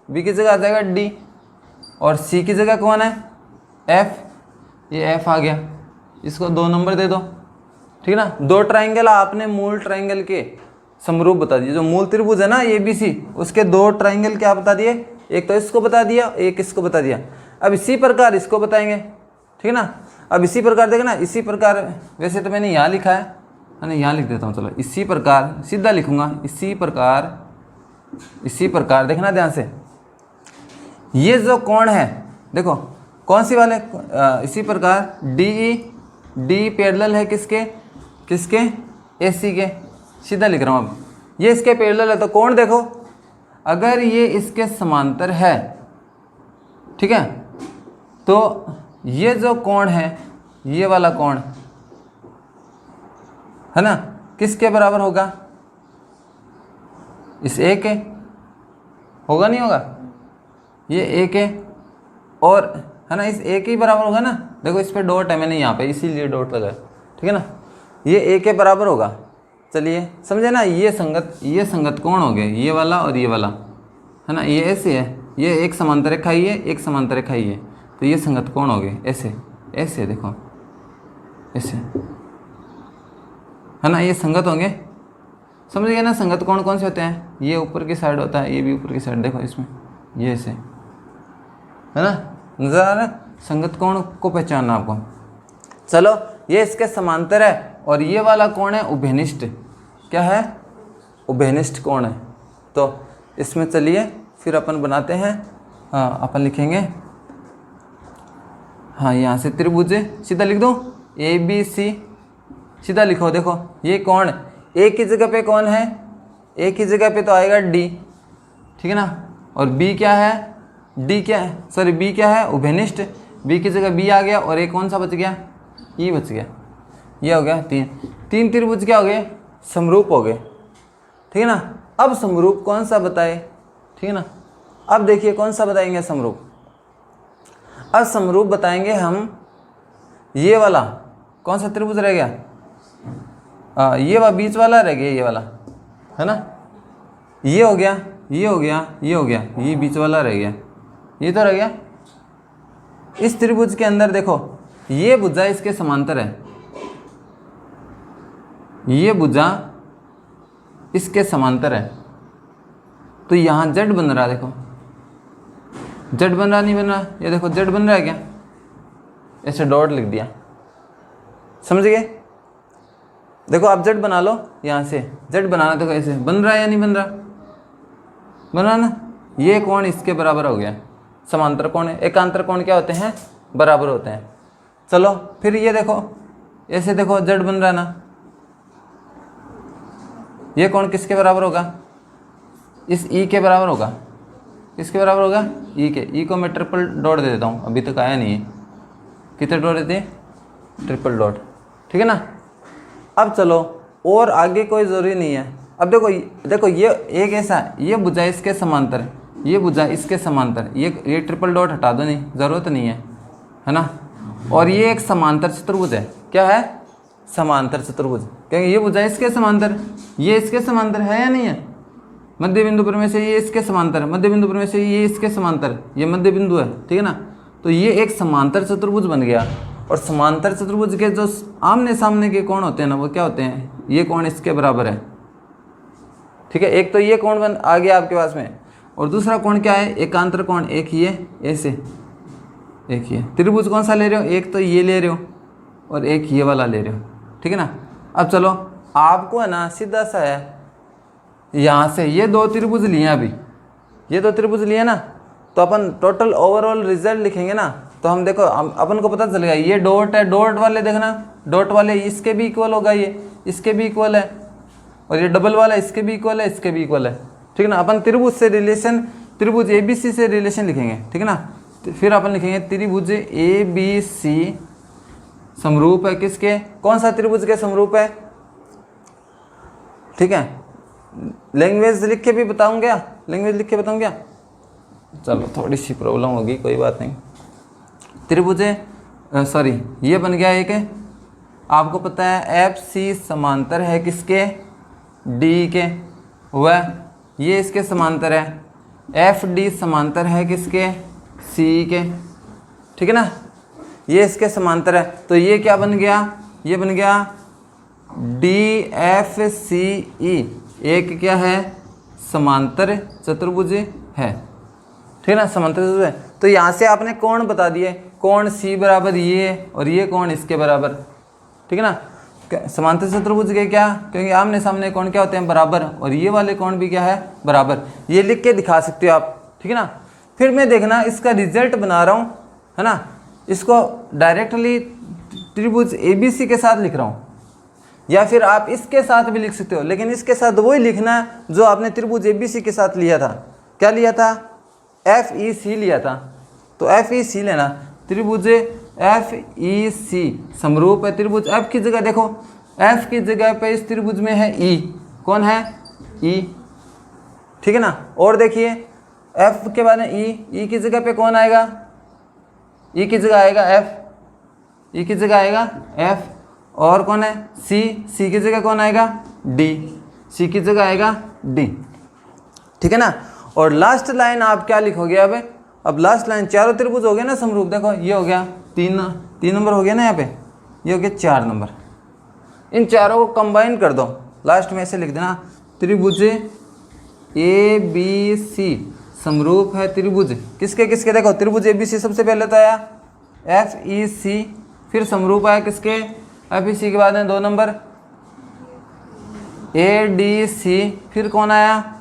A: B की जगह आ जाएगा D, और C की जगह कौन है, F, ये F आ गया, इसको 2 नंबर दे दो, ठीक है ना। 2 ट्राइंगल आपने मूल ट्राइंगल के समरूप बता दिए, जो मूल त्रिभुज है ना ABC, उसके 2 ट्राइंगल क्या बता दिए, एक तो इसको बता दिया, एक इसको बता दिया। अब इसी प्रकार इसको बताएंगे, ठीक है ना। अब इसी प्रकार देखना, इसी प्रकार, वैसे तो मैंने यहाँ लिखा है ना, यहाँ लिख देता हूँ, चलो इसी प्रकार सीधा लिखूंगा, इसी प्रकार देखना ध्यान से, ये जो कोण है देखो कौन सी वाले, इसी प्रकार D पैरेलल है किसके AC के, सीधा लिख रहा हूँ। अब ये इसके पैरेलल है तो कोण देखो, अगर ये इसके समांतर है, ठीक है, तो ये जो कोण है ये वाला कोण है ना किसके बराबर होगा? इस ए के, होगा नहीं होगा? ये ए के और है ना इस ए के ही बराबर होगा ना। देखो इस पे डॉट है, मैंने यहाँ पे इसीलिए डॉट लगाया, ठीक है ना। ये ए के बराबर होगा। चलिए समझे ना, ये संगत कोण हो गए, ये वाला और ये वाला, है ना। ये ऐसे है, ये एक समांतर रेखा ही है, एक समांतर रेखा ही है, तो ये संगत कोण हो गए। ऐसे ऐसे देखो, ऐसे है ना, ये संगत होंगे। समझ गए ना। संगत कोण कौन से होते हैं? ये ऊपर की साइड होता है, ये भी ऊपर की साइड। देखो इसमें ये ऐसे है ना, नजर आ रहा है। संगत कोण को पहचानना आपको। चलो ये इसके समांतर है और ये वाला कोण है उभयनिष्ठ। क्या है? उभयनिष्ठ कोण है। तो इसमें चलिए फिर अपन बनाते हैं। हाँ अपन लिखेंगे, हाँ यहाँ से त्रिभुज सीधा लिख दो, ABC सीधा लिखो। देखो ये कोण ए की जगह पे कौन है? ए की जगह पे तो आएगा D, ठीक है ना। और B क्या है? D क्या है? सॉरी B क्या है? उभयनिष्ठ। B की जगह B आ गया और एक कौन सा बच गया? E बच गया। ये हो गया तीन त्रिभुज क्या हो गए? समरूप हो गए, ठीक है ना। अब समरूप कौन सा बताए? ठीक है ना। अब देखिए कौन सा बताएंगे समरूप। अब समरूप बताएंगे हम ये वाला कौन सा त्रिभुज रह गया? ये वाला बीच वाला रह गया, ये वाला है ना। ये हो गया, ये हो गया, ये हो गया, ये बीच वाला रह गया, ये तो रह गया। इस त्रिभुज के अंदर देखो ये भुजा इसके समांतर है, ये भुजा इसके समांतर है, तो यहाँ जड बन रहा है। देखो जड बन रहा नहीं बन रहा? ये देखो जड बन रहा है क्या? ऐसे डॉट लिख दिया, समझ गए। देखो आप जड बना लो, यहाँ से जड बनाना। तो कैसे बन रहा है या नहीं बन रहा? बन रहा ना। ये कोण इसके बराबर हो गया, समांतर कोण है। एकांतर कोण क्या होते हैं? बराबर होते हैं। चलो फिर ये देखो, ऐसे देखो जड बन रहा ना। ये कोण किसके बराबर होगा? इस ई के बराबर होगा। किसके बराबर होगा? ई के। ई को मैं ट्रिपल डॉट दे देता हूँ, अभी तक आया नहीं है। कितने डॉट देते हैं? ट्रिपल डॉट, ठीक है ना। अब चलो और आगे कोई ज़रूरी नहीं है। अब देखो ये एक ऐसा, ये भुजा इसके समांतर, ये भुजा इसके समांतर, ये ट्रिपल डॉट हटा दो, नहीं ज़रूरत नहीं है ना। और ये एक समांतर चतुर्भुज है। क्या है? समांतर चतुर्भुज। क्योंकि ये भुजा इसके समांतर, ये इसके समांतर है या नहीं है? मध्य बिंदु पर में से ये इसके समांतर, मध्य बिंदु पर में से ये इसके समांतर, ये मध्य बिंदु है, ठीक है ना। तो ये एक समांतर चतुर्भुज बन गया। और समांतर चतुर्भुज के जो आमने सामने के कोण होते हैं ना, वो क्या होते हैं? ये कोण इसके बराबर है, ठीक है। एक तो ये कोण बन आ गया आपके पास में, और दूसरा कोण क्या है? एकांतर कोण। एक ही है, ऐसे एक ही है। त्रिभुज कौन सा ले रहे हो? एक तो ये ले रहे हो और एक ये वाला ले रहे हो, ठीक है ना। अब चलो आपको है ना सीधा सा है, यहाँ से ये दो त्रिभुज लिए अभी, ये दो त्रिभुज लिए ना, तो अपन टोटल ओवरऑल रिजल्ट लिखेंगे ना। तो हम देखो अपन को पता चलेगा ये डॉट है, डॉट वाले देखना, डॉट वाले इसके भी इक्वल होगा, ये इसके भी इक्वल है, और ये डबल वाला इसके भी इक्वल है, इसके भी इक्वल है, ठीक है ना। अपन त्रिभुज से रिलेशन, त्रिभुज ABC से रिलेशन लिखेंगे, ठीक है ना। तो फिर अपन लिखेंगे त्रिभुज ABC समरूप है किसके? कौन सा त्रिभुज के समरूप है? ठीक है। लैंग्वेज लिख के भी बताऊँ क्या? लैंग्वेज लिख के बताऊँ क्या? चलो थोड़ी सी प्रॉब्लम होगी, कोई बात नहीं। त्रिभुज सॉरी ये बन गया एक है, आपको पता है FC समांतर है किसके? D के। वह ये इसके समांतर है। FD समांतर है किसके? C के, ठीक है ना। ये इसके समांतर है, तो ये क्या बन गया? ये बन गया DFCE। एक क्या है? समांतर चतुर्भुज है, ठीक है ना, समांतर चतुर्भुज है। तो यहाँ से आपने कोण बता दिए, कोण C बराबर ये और ये कोण इसके बराबर, ठीक है ना। समांतर चतुर्भुज के क्या? क्योंकि आमने सामने कोण क्या होते हैं? बराबर। और ये वाले कोण भी क्या है? बराबर। ये लिख के दिखा सकते हो आप, ठीक है ना। फिर मैं देखना इसका रिजल्ट बना रहा हूँ, है ना। इसको डायरेक्टली त्रिभुज ABC के साथ लिख रहा हूँ, या फिर आप इसके साथ भी लिख सकते हो, लेकिन इसके साथ वही लिखना है जो आपने त्रिभुज ABC के साथ लिया था। क्या लिया था? FEC लिया था, तो FEC लेना। त्रिभुज FEC समरूप है त्रिभुज F की जगह, देखो F की जगह पे इस त्रिभुज में है E, कौन है E, ठीक है ना। और देखिए F के बाद E की जगह पे कौन आएगा, E की जगह आएगा F, E की जगह आएगा F, और कौन है C की जगह कौन आएगा D, C की जगह आएगा D, ठीक है ना। और लास्ट लाइन आप क्या लिखोगे अब लास्ट लाइन, चारों त्रिभुज हो गए ना समरूप, देखो ये हो गया 3 नंबर हो गया ना, यहाँ पे ये हो गया 4 नंबर। इन चारों को कंबाइन कर दो, लास्ट में ऐसे लिख देना त्रिभुज ABC समरूप है त्रिभुज किसके किसके, देखो त्रिभुज ABC सबसे पहले तो आया FEC, फिर समरूप आया किसके FEC के बाद में 2 नंबर ADC, फिर कौन आया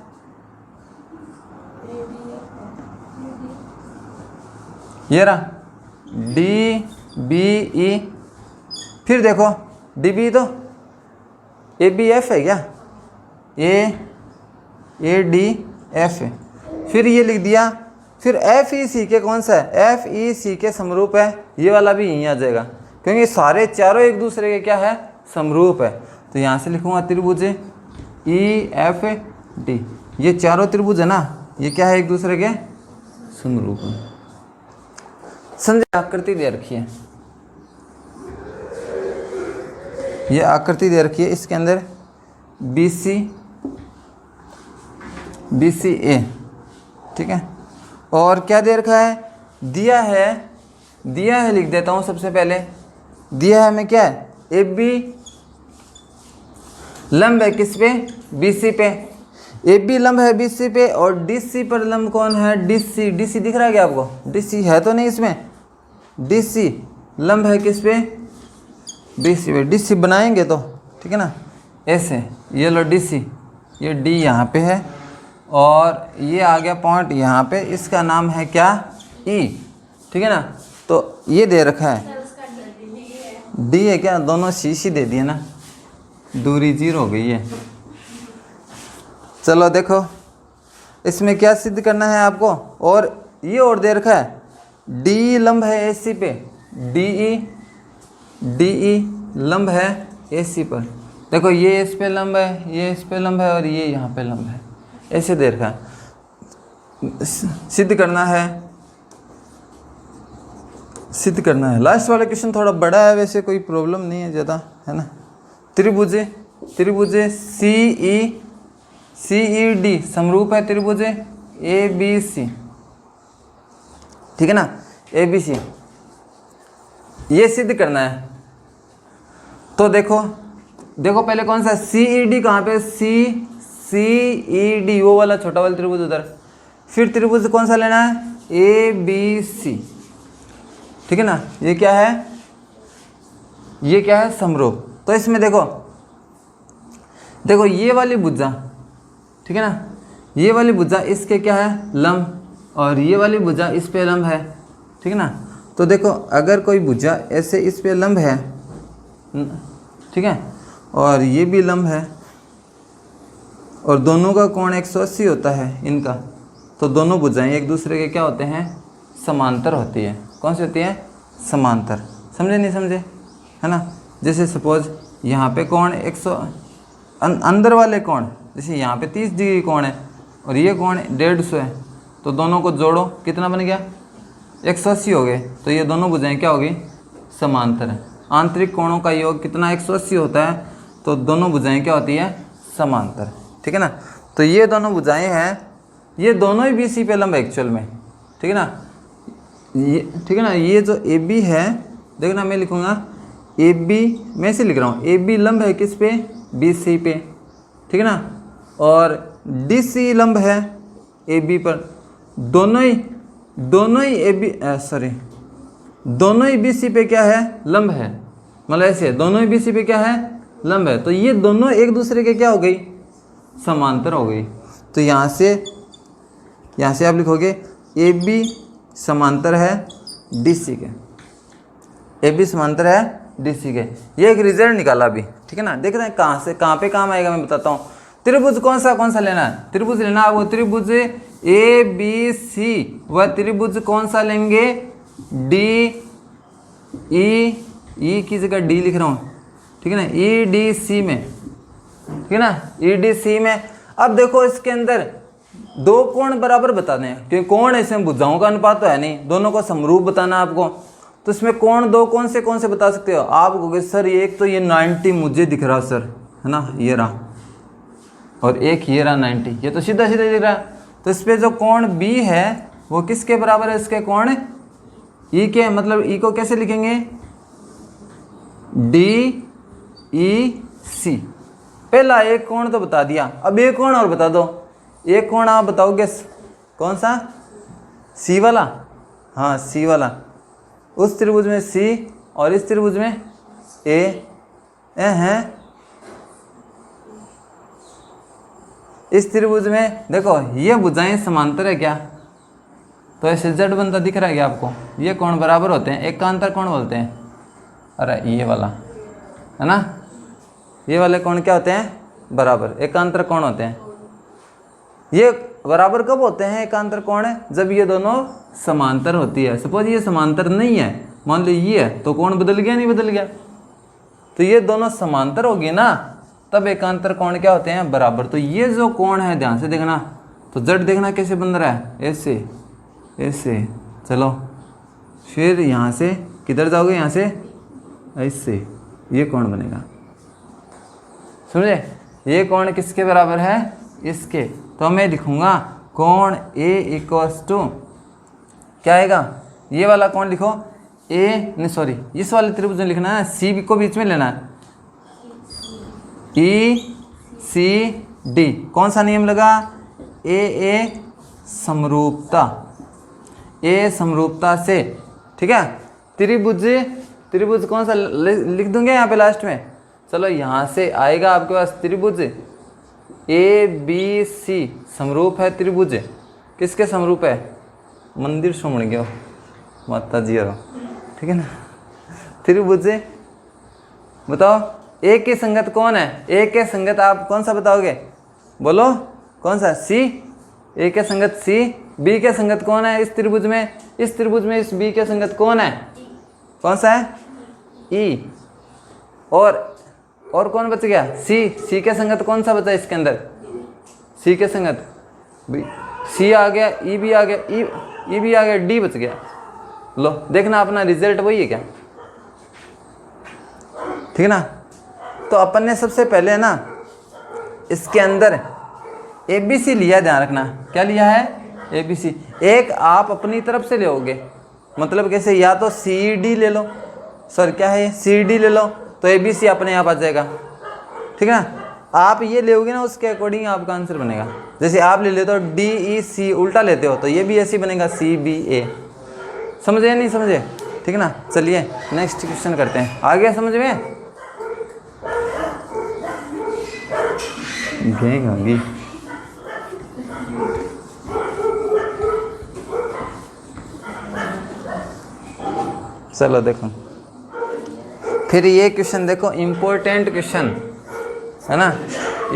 A: ये रहा DBE, फिर देखो DBE तो ABF है क्या, ADF है, फिर ये लिख दिया, फिर FEC के कौन सा है FEC के समरूप है, ये वाला भी यहीं आ जाएगा क्योंकि सारे चारों एक दूसरे के क्या है समरूप है। तो यहाँ से लिखूंगा त्रिभुज EFD, ये चारों त्रिभुज है ना, ये क्या है एक दूसरे के समरूप है। समझे, आकृति दे रखी है, ये आकृति दे रखी है, इसके अंदर BCA, ठीक है। और क्या दे रखा है, दिया है लिख देता हूँ सबसे पहले, दिया है हमें क्या है AB लंब है किस पे BC पे, AB लंब है BC पे, और DC पर लंब कौन है DC दिख रहा है क्या आपको, DC है तो नहीं इसमें, DC लंब है किस पे BC पे, DC बनाएंगे तो ठीक है ना, ऐसे ये लो DC, ये D यहाँ पे है और ये आ गया पॉइंट यहाँ पे, इसका नाम है क्या E, ठीक है ना। तो ये दे रखा है D है क्या, दोनों शीशी दे दिए ना, दूरी 0 हो गई है। चलो देखो इसमें क्या सिद्ध करना है आपको, और ये और दे रखा है D लंब है AC पे, DE लंब है AC पर, देखो ये इस पे लंब है, ये इस पे लंब है, और ये यहाँ पे लंब है, ऐसे दे रखा है। सिद्ध करना है, लास्ट वाला क्वेश्चन थोड़ा बड़ा है, वैसे कोई प्रॉब्लम नहीं है ज़्यादा, है ना। त्रिभुज CED समरूप है त्रिभुज ABC, ठीक है ना, ABC, ये सिद्ध करना है। तो देखो पहले कौन सा CED कहाँ पे, CED वो वाला छोटा वाला त्रिभुज उधर, फिर त्रिभुज कौन सा लेना है ABC, ठीक है ना। ये क्या है समरूप। तो इसमें देखो ये वाली भुजा, ठीक है ना, ये वाली भुजा इसके क्या है लंब, और ये वाली भुजा इस पे लंब है, ठीक है ना। तो देखो अगर कोई भुजा ऐसे इस पे लंब है, ठीक है, और ये भी लंब है, और दोनों का कोण 180 होता है इनका, तो दोनों भुजाएं एक दूसरे के क्या होते हैं समांतर होती है। कौन सी होती है समांतर, समझे नहीं समझे, है ना। जैसे सपोज यहाँ पे कोण 100 अंदर वाले कोण, जैसे यहाँ पे 30 डिग्री कोण है और ये कोण 150 है, तो दोनों को जोड़ो कितना बन गया 180 हो गए, तो ये दोनों भुजाएं क्या होगी समांतर है। आंतरिक कोणों का योग कितना 180 होता है, तो दोनों भुजाएं क्या होती है समांतर, ठीक है ना। तो ये दोनों भुजाएं हैं, ये दोनों ही BC पे लंब है एक्चुअल में, ठीक है ना। ये ठीक है ना, ये जो AB है, देखना मैं लिखूँगा AB, मैं इसे लिख रहा हूँ AB लंब है किस पे BC पे, ठीक है ना, और DC लंब है AB पर, दोनों ही BC पे क्या है लंब है, मतलब ऐसे दोनों ही BC पे क्या है लंब है, तो ये दोनों एक दूसरे के क्या हो गई समांतर हो गई। तो यहाँ से आप लिखोगे AB समांतर है DC के, AB समांतर है DC के। ये एक रिजल्ट निकाला अभी, ठीक है ना। देख रहे हैं कहाँ से कहाँ पे काम आएगा, मैं बताता हूँ। त्रिभुज कौन सा लेना है, त्रिभुज लेना है वो त्रिभुज ABC, वह त्रिभुज कौन सा लेंगे ई की जगह डी लिख रहा हूँ, ठीक है ना, ई डी सी में, ठीक है ना, ई डी सी में। अब देखो इसके अंदर दो कोण बराबर बताने हैं, क्योंकि कोण इसमें भुजाओं का अनुपात तो है नहीं, दोनों को समरूप बताना है आपको। तो इसमें कोण दो कौन से बता सकते हो आप? कहोगे सर एक तो ये 90 मुझे दिख रहा सर, है ना, ये रहा, और एक ये रहा 90, ये तो सीधा सीधा दिख रहा है। तो इस पर जो कोण बी है वो किसके बराबर है? इसके कोण ई के, मतलब ई को कैसे लिखेंगे? डी ई सी। पहला एक कोण तो बता दिया, अब एक कोण और बता दो। एक कोण आप बताओगे कौन सा? सी वाला, हाँ सी वाला। उस त्रिभुज में सी और इस त्रिभुज में ए है। इस त्रिभुज में देखो ये भुजाएं समांतर है क्या? तो ऐसे जड़ बनता दिख रहा है क्या आपको? ये कोण बराबर होते हैं, एकांतर कोण बोलते हैं। अरे ये वाला है ना, ये वाले कोण क्या होते हैं? बराबर, एकांतर कोण होते हैं। ये बराबर कब होते हैं एकांतर कोण? जब ये दोनों समांतर होती है। सपोज ये समांतर नहीं है, मान लो ये है, तो कोण बदल गया, नहीं बदल गया? तो ये दोनों समांतर होगी ना, तब एकांतर कोण क्या होते हैं? बराबर। तो ये जो कोण है ध्यान से देखना, तो जड़ देखना कैसे बन रहा है? ऐसे ऐसे। चलो फिर यहाँ से किधर जाओगे? यहाँ से ऐसे, ये कोण बनेगा, समझे? ये कोण किसके बराबर है? इसके। तो मैं लिखूंगा कोण ए इक्वल्स टू क्या आएगा? ये वाला कोण लिखो ए, नहीं सॉरी, इस वाले त्रिभुज में लिखना है, सी को बीच में लेना है, ई सी डी। कौन सा नियम लगा? ए समरूपता, ए समरूपता से, ठीक है। त्रिभुज कौन सा लिख दूंगे यहाँ पे लास्ट में? चलो यहाँ से आएगा आपके पास त्रिभुज ए बी सी समरूप है। त्रिभुज किसके समरूप है? मंदिर सुमण गयो माता जी और, ठीक है ना। त्रिभुज बताओ ए की संगत कौन है? ए के संगत आप कौन सा बताओगे? बोलो कौन सा? सी। ए के संगत सी। बी के संगत कौन है इस त्रिभुज में? इस त्रिभुज में इस बी के संगत कौन है? कौन सा है? ई। और कौन बच गया? सी। सी के संगत कौन सा बचा इसके अंदर? सी के संगत बी। सी आ गया, ई भी आ गया, ई भी आ गया, डी बच गया। लो देखना अपना रिजल्ट वही है क्या? ठीक है ना। तो अपन ने सबसे पहले ना इसके अंदर ए बी सी लिया, ध्यान रखना। क्या लिया है? A B C. एक आप अपनी तरफ से लोगे, मतलब कैसे? या तो सी डी ले लो, सर क्या है? सी डी ले लो, तो ए बी सी अपने आप आ जाएगा, ठीक है ना। आप ये लोगे ना, उसके अकॉर्डिंग आपका आंसर बनेगा। जैसे आप ले लेते हो डी ई सी, उल्टा लेते हो तो ये भी ऐसे बनेगा, सी बी ए। समझे या नहीं समझे? ठीक है ना। चलिए नेक्स्ट क्वेश्चन करते हैं। आ गया समझ में? होगी। चलो देखो फिर ये क्वेश्चन देखो, इम्पोर्टेंट क्वेश्चन है ना,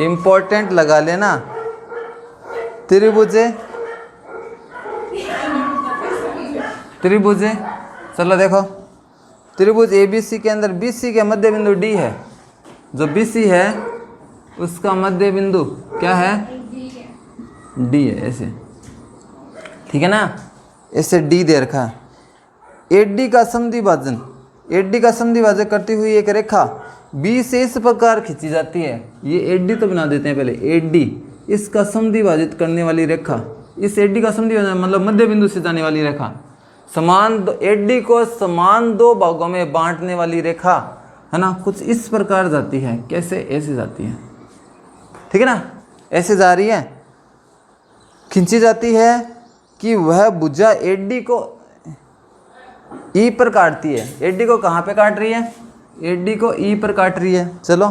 A: इम्पोर्टेंट लगा लेना। त्रिभुज चलो देखो, त्रिभुज ए बी सी के अंदर बी सी के मध्य बिंदु डी है। जो बी सी है उसका मध्य बिंदु क्या है? डी है, ऐसे, ठीक है ना। ऐसे डी दे रखा है। एडी का समद्विभाजन, एडी का समद्विभाजन करती हुई एक रेखा बी से इस प्रकार खींची जाती है। ये एडी तो बना देते हैं पहले, एडी इसका समद्विभाजित करने वाली रेखा, इस एडी का समद्विभाजन मतलब मध्य बिंदु से जाने वाली रेखा, समान एडी को समान दो भागों में बांटने वाली रेखा, है ना, कुछ इस प्रकार जाती है। कैसे? ऐसे जाती है, ठीक है ना। ऐसे जा रही है, खींची जाती है कि वह भुजा एडी को ई पर काटती है। एडी को कहाँ पे काट रही है? एडी को ई पर काट रही है। चलो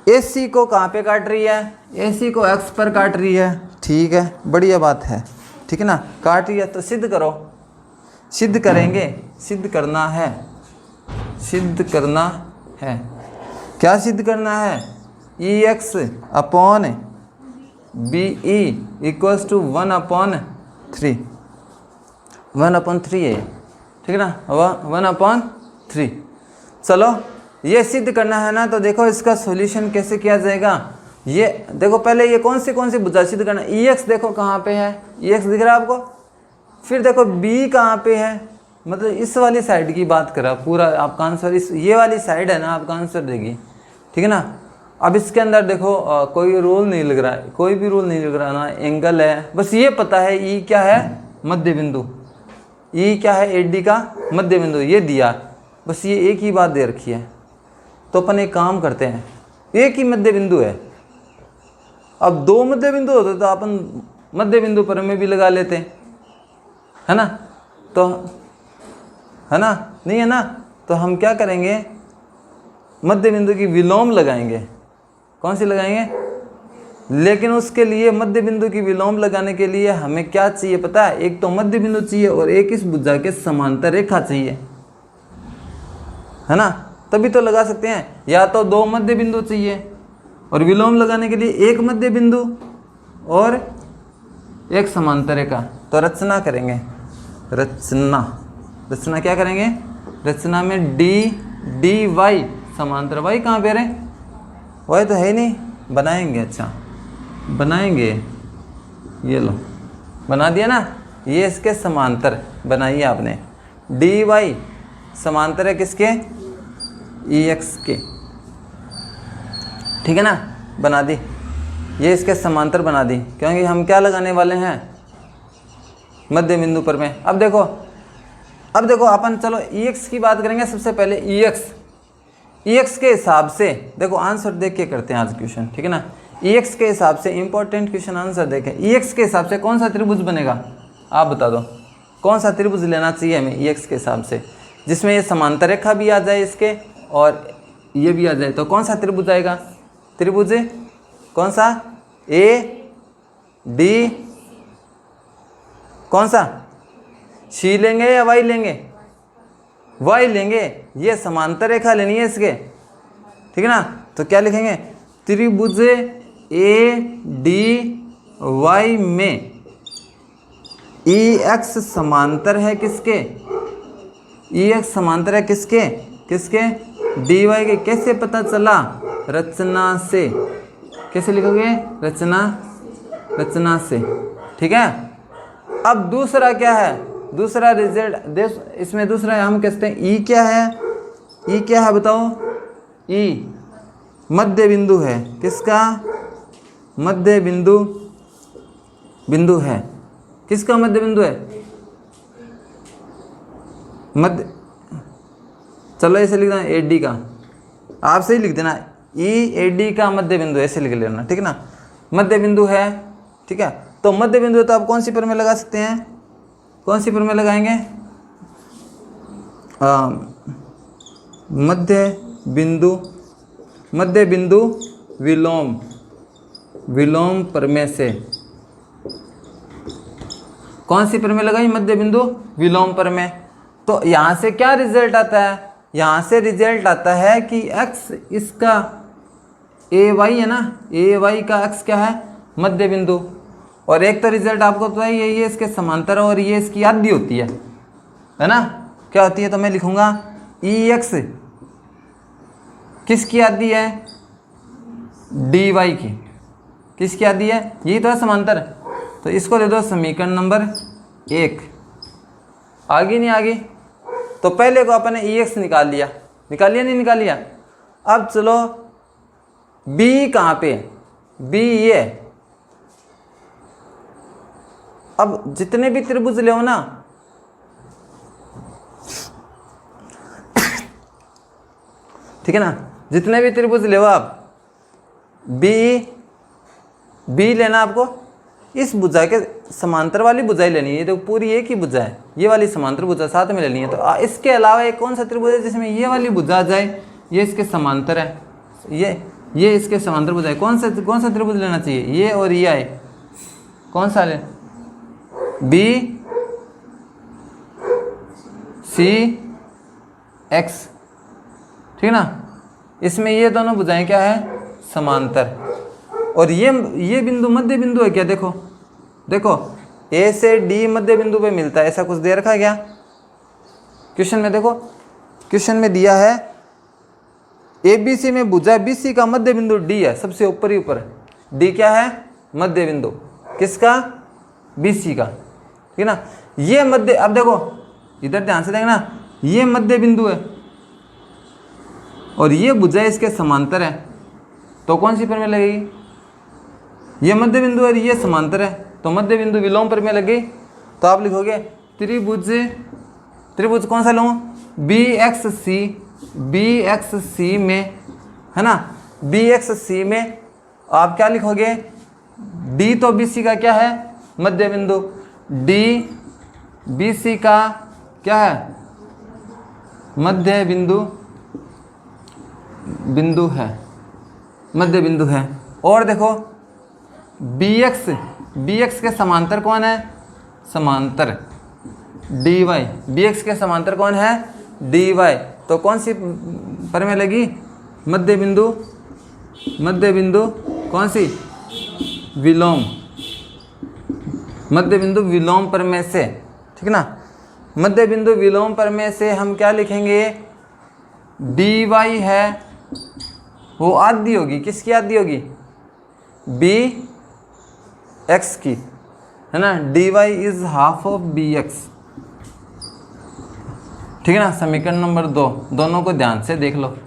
A: एसी को कहाँ पे काट रही है? एसी को एक्स पर काट रही है। ठीक है, बढ़िया बात है, ठीक है ना। काट रही है तो सिद्ध करो। सिद्ध करेंगे, सिद्ध करना है, सिद्ध करना है। क्या सिद्ध करना है? E X upon B E equals to 1/3। 1/3 है, ठीक है ना। 1/3 3। चलो ये सिद्ध करना है ना, तो देखो इसका सॉल्यूशन कैसे किया जाएगा। ये देखो पहले ये कौन सी भुजा सिद्ध करना है। EX देखो कहाँ पे है, EX दिख रहा है आपको। फिर देखो B कहाँ पे है, मतलब इस वाली साइड की बात करा पूरा आपका आंसर, इस ये वाली साइड है ना आपका आंसर देगी, ठीक है ना। अब इसके अंदर देखो कोई रूल नहीं लग रहा है, कोई भी रूल नहीं लग रहा ना, एंगल है, बस ये पता है E क्या है, मध्य बिंदु। E क्या है, AD का मध्य बिंदु, ये दिया, बस ये एक ही बात दे रखी है। तो अपन एक काम करते हैं, एक ही मध्य बिंदु है। अब 2 मध्य बिंदु होते तो अपन मध्य बिंदु पर में भी लगा लेते, है ना। तो है ना, नहीं है ना, तो हम क्या करेंगे, मध्य बिंदु की विलोम लगाएंगे। कौन सी लगाएंगे, लेकिन उसके लिए मध्य बिंदु की विलोम लगाने के लिए हमें क्या चाहिए पता है, एक तो मध्य बिंदु चाहिए और एक इस भुजा के समांतर रेखा चाहिए, है ना, तभी तो लगा सकते हैं। या तो 2 मध्य बिंदु चाहिए और विलोम लगाने के लिए एक मध्य बिंदु और एक समांतर रेखा। तो रचना करेंगे, रचना क्या करेंगे, रचना में DY समांतर, y कहाँ पे रहे, y तो है ही नहीं, बनाएंगे, अच्छा बनाएंगे, ये लो बना दिया ना, ये इसके समांतर बनाइए आपने। DY समांतर है किसके, EX के, ठीक है ना, बना दी, ये इसके समांतर बना दी, क्योंकि हम क्या लगाने वाले हैं, मध्य बिंदु पर में। अब देखो अपन चलो EX की बात करेंगे सबसे पहले। EX के हिसाब से देखो आंसर देख के करते हैं आज क्वेश्चन, ठीक है ना। EX के हिसाब से इंपॉर्टेंट क्वेश्चन आंसर देखें। EX के हिसाब से कौन सा त्रिभुज बनेगा, आप बता दो, कौन सा त्रिभुज लेना चाहिए हमें EX के हिसाब से, जिसमें ये समांतर रेखा भी आ जाए इसके और ये भी आ जाए। तो कौन सा त्रिभुज आएगा, त्रिभुज कौन सा, AD, कौन सा, C लेंगे या Y लेंगे, Y लेंगे, ये समांतर रेखा लेनी है इसके, ठीक है ना। तो क्या लिखेंगे, त्रिभुज ADY में EX समांतर है किसके, EX समांतर है किसके, DY के। कैसे पता चला, रचना से। कैसे लिखोगे, रचना से, ठीक है। अब दूसरा क्या है, दूसरा रिजल्ट इसमें दूसरा हम कहते हैं E क्या है, E क्या है बताओ, E मध्य बिंदु है, किसका, मध्य बिंदु है, किसका मध्य बिंदु है, मध्य, चलो ऐसे लिख देना AD का, आप सही लिख देना, EAD का मध्य बिंदु, ऐसे लिख लेना, ठीक है ना, मध्य बिंदु है, ठीक है। तो मध्य बिंदु है तो आप कौन सी पर में लगा सकते हैं, कौन सी पर में लगाएंगे, मध्य बिंदु विलोम प्रमेय से। कौन सी प्रमेय लगाई, मध्य बिंदु विलोम प्रमेय। तो यहाँ से क्या रिजल्ट आता है, यहाँ से रिजल्ट आता है कि x इसका AY है ना, AY का x क्या है, मध्य बिंदु। और एक तो रिजल्ट आपको पता है ये इसके समांतर और ये इसकी आधी होती है ना, क्या होती है, तो मैं लिखूंगा EX किसकी आधी है, DY की, किसकी आधी है, यही तो है समांतर। तो इसको दे दो समीकरण नंबर 1। आगे नहीं आगे, तो पहले को अपने EX निकाल लिया नहीं निकाल लिया। अब चलो B कहाँ पे है, B ये। अब जितने भी त्रिभुज ले हो ना, ठीक है ना, जितने भी त्रिभुज ले हो आप, B लेना आपको, इस भुजा के समांतर वाली भुजा ही लेनी है। तो पूरी एक ही भुजा है, ये वाली समांतर भुजा साथ में लेनी है। तो इसके अलावा एक कौन सा त्रिभुज है जिसमें ये वाली भुजा आ जाए, ये इसके समांतर है, ये इसके समांतर भुजा है। कौन सा त्रिभुज लेना चाहिए, ये और ये आए, कौन सा ले, BCX, ठीक है ना। इसमें ये दोनों भुजाएं क्या है, समांतर। और ये बिंदु मध्य बिंदु है क्या, देखो A से D मध्य बिंदु पे मिलता है, ऐसा कुछ दे रखा है क्या क्वेश्चन में, देखो क्वेश्चन में दिया है ABC में भुजा BC का मध्य बिंदु D है, सबसे ऊपर ही ऊपर। D क्या है? मध्य बिंदु। किसका? BC का, ठीक है ना। ये मध्य, अब देखो इधर ध्यान से देखना, ये मध्य बिंदु है और ये भुजा इसके समांतर है, तो कौन सी प्रमेय लगेगी? ये मध्य बिंदु है, ये समांतर है, तो मध्य बिंदु विलोम प्रमेय लगेगी। तो आप लिखोगे त्रिभुज कौन सा लूँ? BXC में, है ना, BXC में आप क्या लिखोगे? D तो BC का क्या है? मध्य बिंदु। D BC का क्या है? मध्य बिंदु है, मध्य बिंदु है। और देखो BX के समांतर कौन है? समांतर DY। BX के समांतर कौन है? DY। तो कौन सी प्रमेय लगी? मध्य बिंदु कौन सी? विलोम, मध्य बिंदु विलोम प्रमेय से, ठीक ना। मध्य बिंदु विलोम प्रमेय से हम क्या लिखेंगे? DY है वो आधी होगी, किसकी आधी होगी? BX की, है ना। DY is half of BX, ठीक है ना। समीकरण नंबर 2, दोनों को ध्यान से देख लो,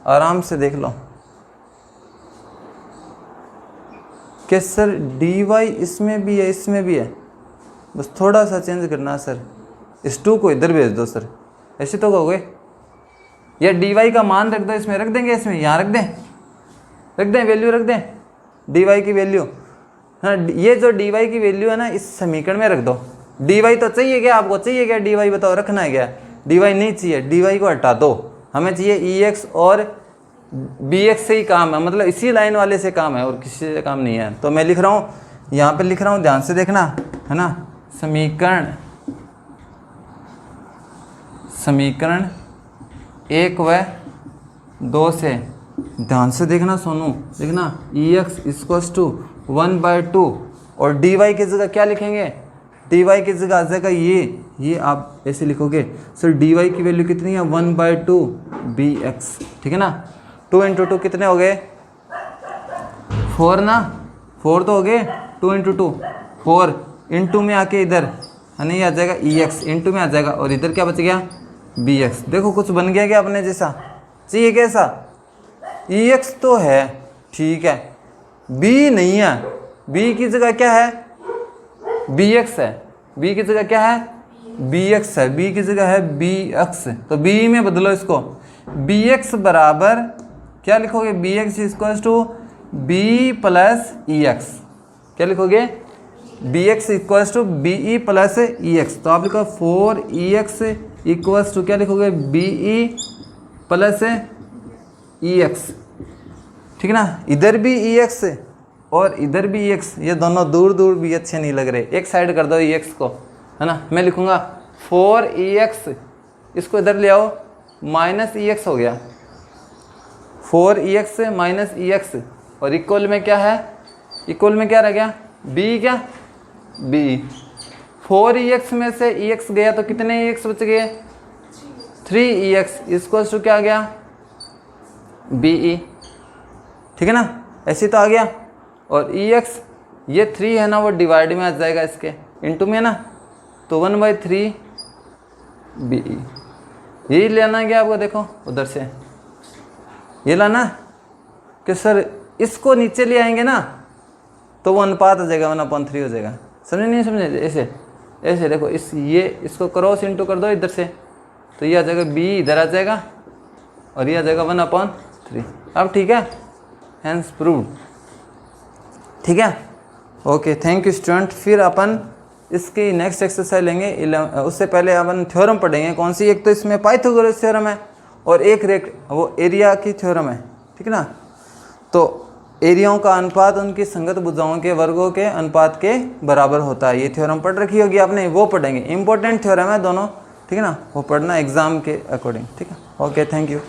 A: आराम से देख लो कि सर DY इसमें भी है, इसमें भी है, बस थोड़ा सा चेंज करना सर, इस 2 को इधर भेज दो सर, ऐसे तो कहोगे। या DY का मान रख दो, इसमें रख देंगे, इसमें यहाँ रख दें, वैल्यू रख दें, DY की वैल्यू, हाँ। ये जो DY की वैल्यू है ना, इस समीकरण में रख दो। DY तो चाहिए क्या? आपको चाहिए क्या DY? बताओ, रखना है क्या? DY नहीं चाहिए, DY को हटा दो। हमें चाहिए EX और BX से ही काम है, मतलब इसी लाइन वाले से काम है और किसी से काम नहीं है। तो मैं लिख रहा हूँ, यहाँ पे लिख रहा हूँ, ध्यान से देखना, है ना। समीकरण 1 व 2 से ध्यान से देखना सोनू, देखना EX = 1/2 और DY की जगह क्या लिखेंगे? DY की जगह आ जाएगा ये आप ऐसे लिखोगे सर, DY की वैल्यू कितनी है? 1/2 BX, ठीक है ना। 2 × 2 कितने हो गए? 4 ना, 4 तो हो गए। 2 × 2 4, इंटू में आके इधर है ना, ये आ जाएगा EX, इंटू में आ जाएगा और इधर क्या बच गया? BX। देखो कुछ बन गया क्या अपने जैसा? चाहिए कैसा? EX तो है, ठीक है, B नहीं है, B की जगह क्या है? BX है। B की जगह क्या है? BX है। B की जगह है BX, तो B में बदलो इसको। BX बराबर क्या लिखोगे? BX = B + EX। क्या लिखोगे? BX = BE + EX। तो आप लिखो 4EX = क्या लिखोगे? BE + EX, ठीक है ना। इधर भी EX और इधर भी EX, ये दोनों दूर दूर भी अच्छे नहीं लग रहे, एक साइड कर दो EX को, है ना। मैं लिखूंगा 4EX, इसको इधर ले आओ, -EX हो गया, 4EX -EX और इक्वल में क्या है? इक्वल में क्या रह गया? B, क्या? B। 4EX में से EX गया तो कितने EX बच गए? 3EX = क्या आ गया? BE, ठीक है ना। ऐसे तो आ गया। और EX ये 3 है ना, वो डिवाइड में आ जाएगा इसके, इंटू में है ना, तो 1/3 BE। यही लेना है क्या आपको? देखो उधर से ये लाना कि सर इसको नीचे ले आएंगे ना तो वो अनुपात आ जाएगा, 1/3 हो जाएगा। समझे नहीं समझे? ऐसे देखो, इसको क्रॉस इंटू कर दो इधर से, तो ये आ जाएगा B, इधर आ जाएगा और ये आ जाएगा 1/3। अब ठीक है, हैंस प्रूव्ड, ठीक है। Okay, thank you student. फिर अपन इसकी नेक्स्ट एक्सरसाइज लेंगे। उससे पहले अपन थ्योरम पढ़ेंगे। कौन सी? एक तो इसमें पाइथागोरस थ्योरम है और एक वो एरिया की थ्योरम है, ठीक है ना। तो एरियाओं का अनुपात उनकी संगत भुजाओं के वर्गों के अनुपात के बराबर होता है। ये थ्योरम पढ़ रखी होगी आपने, वो पढ़ेंगे। इंपॉर्टेंट थ्योरम है दोनों, ठीक है ना, वो पढ़ना एग्जाम के अकॉर्डिंग, ठीक है। Okay, thank you.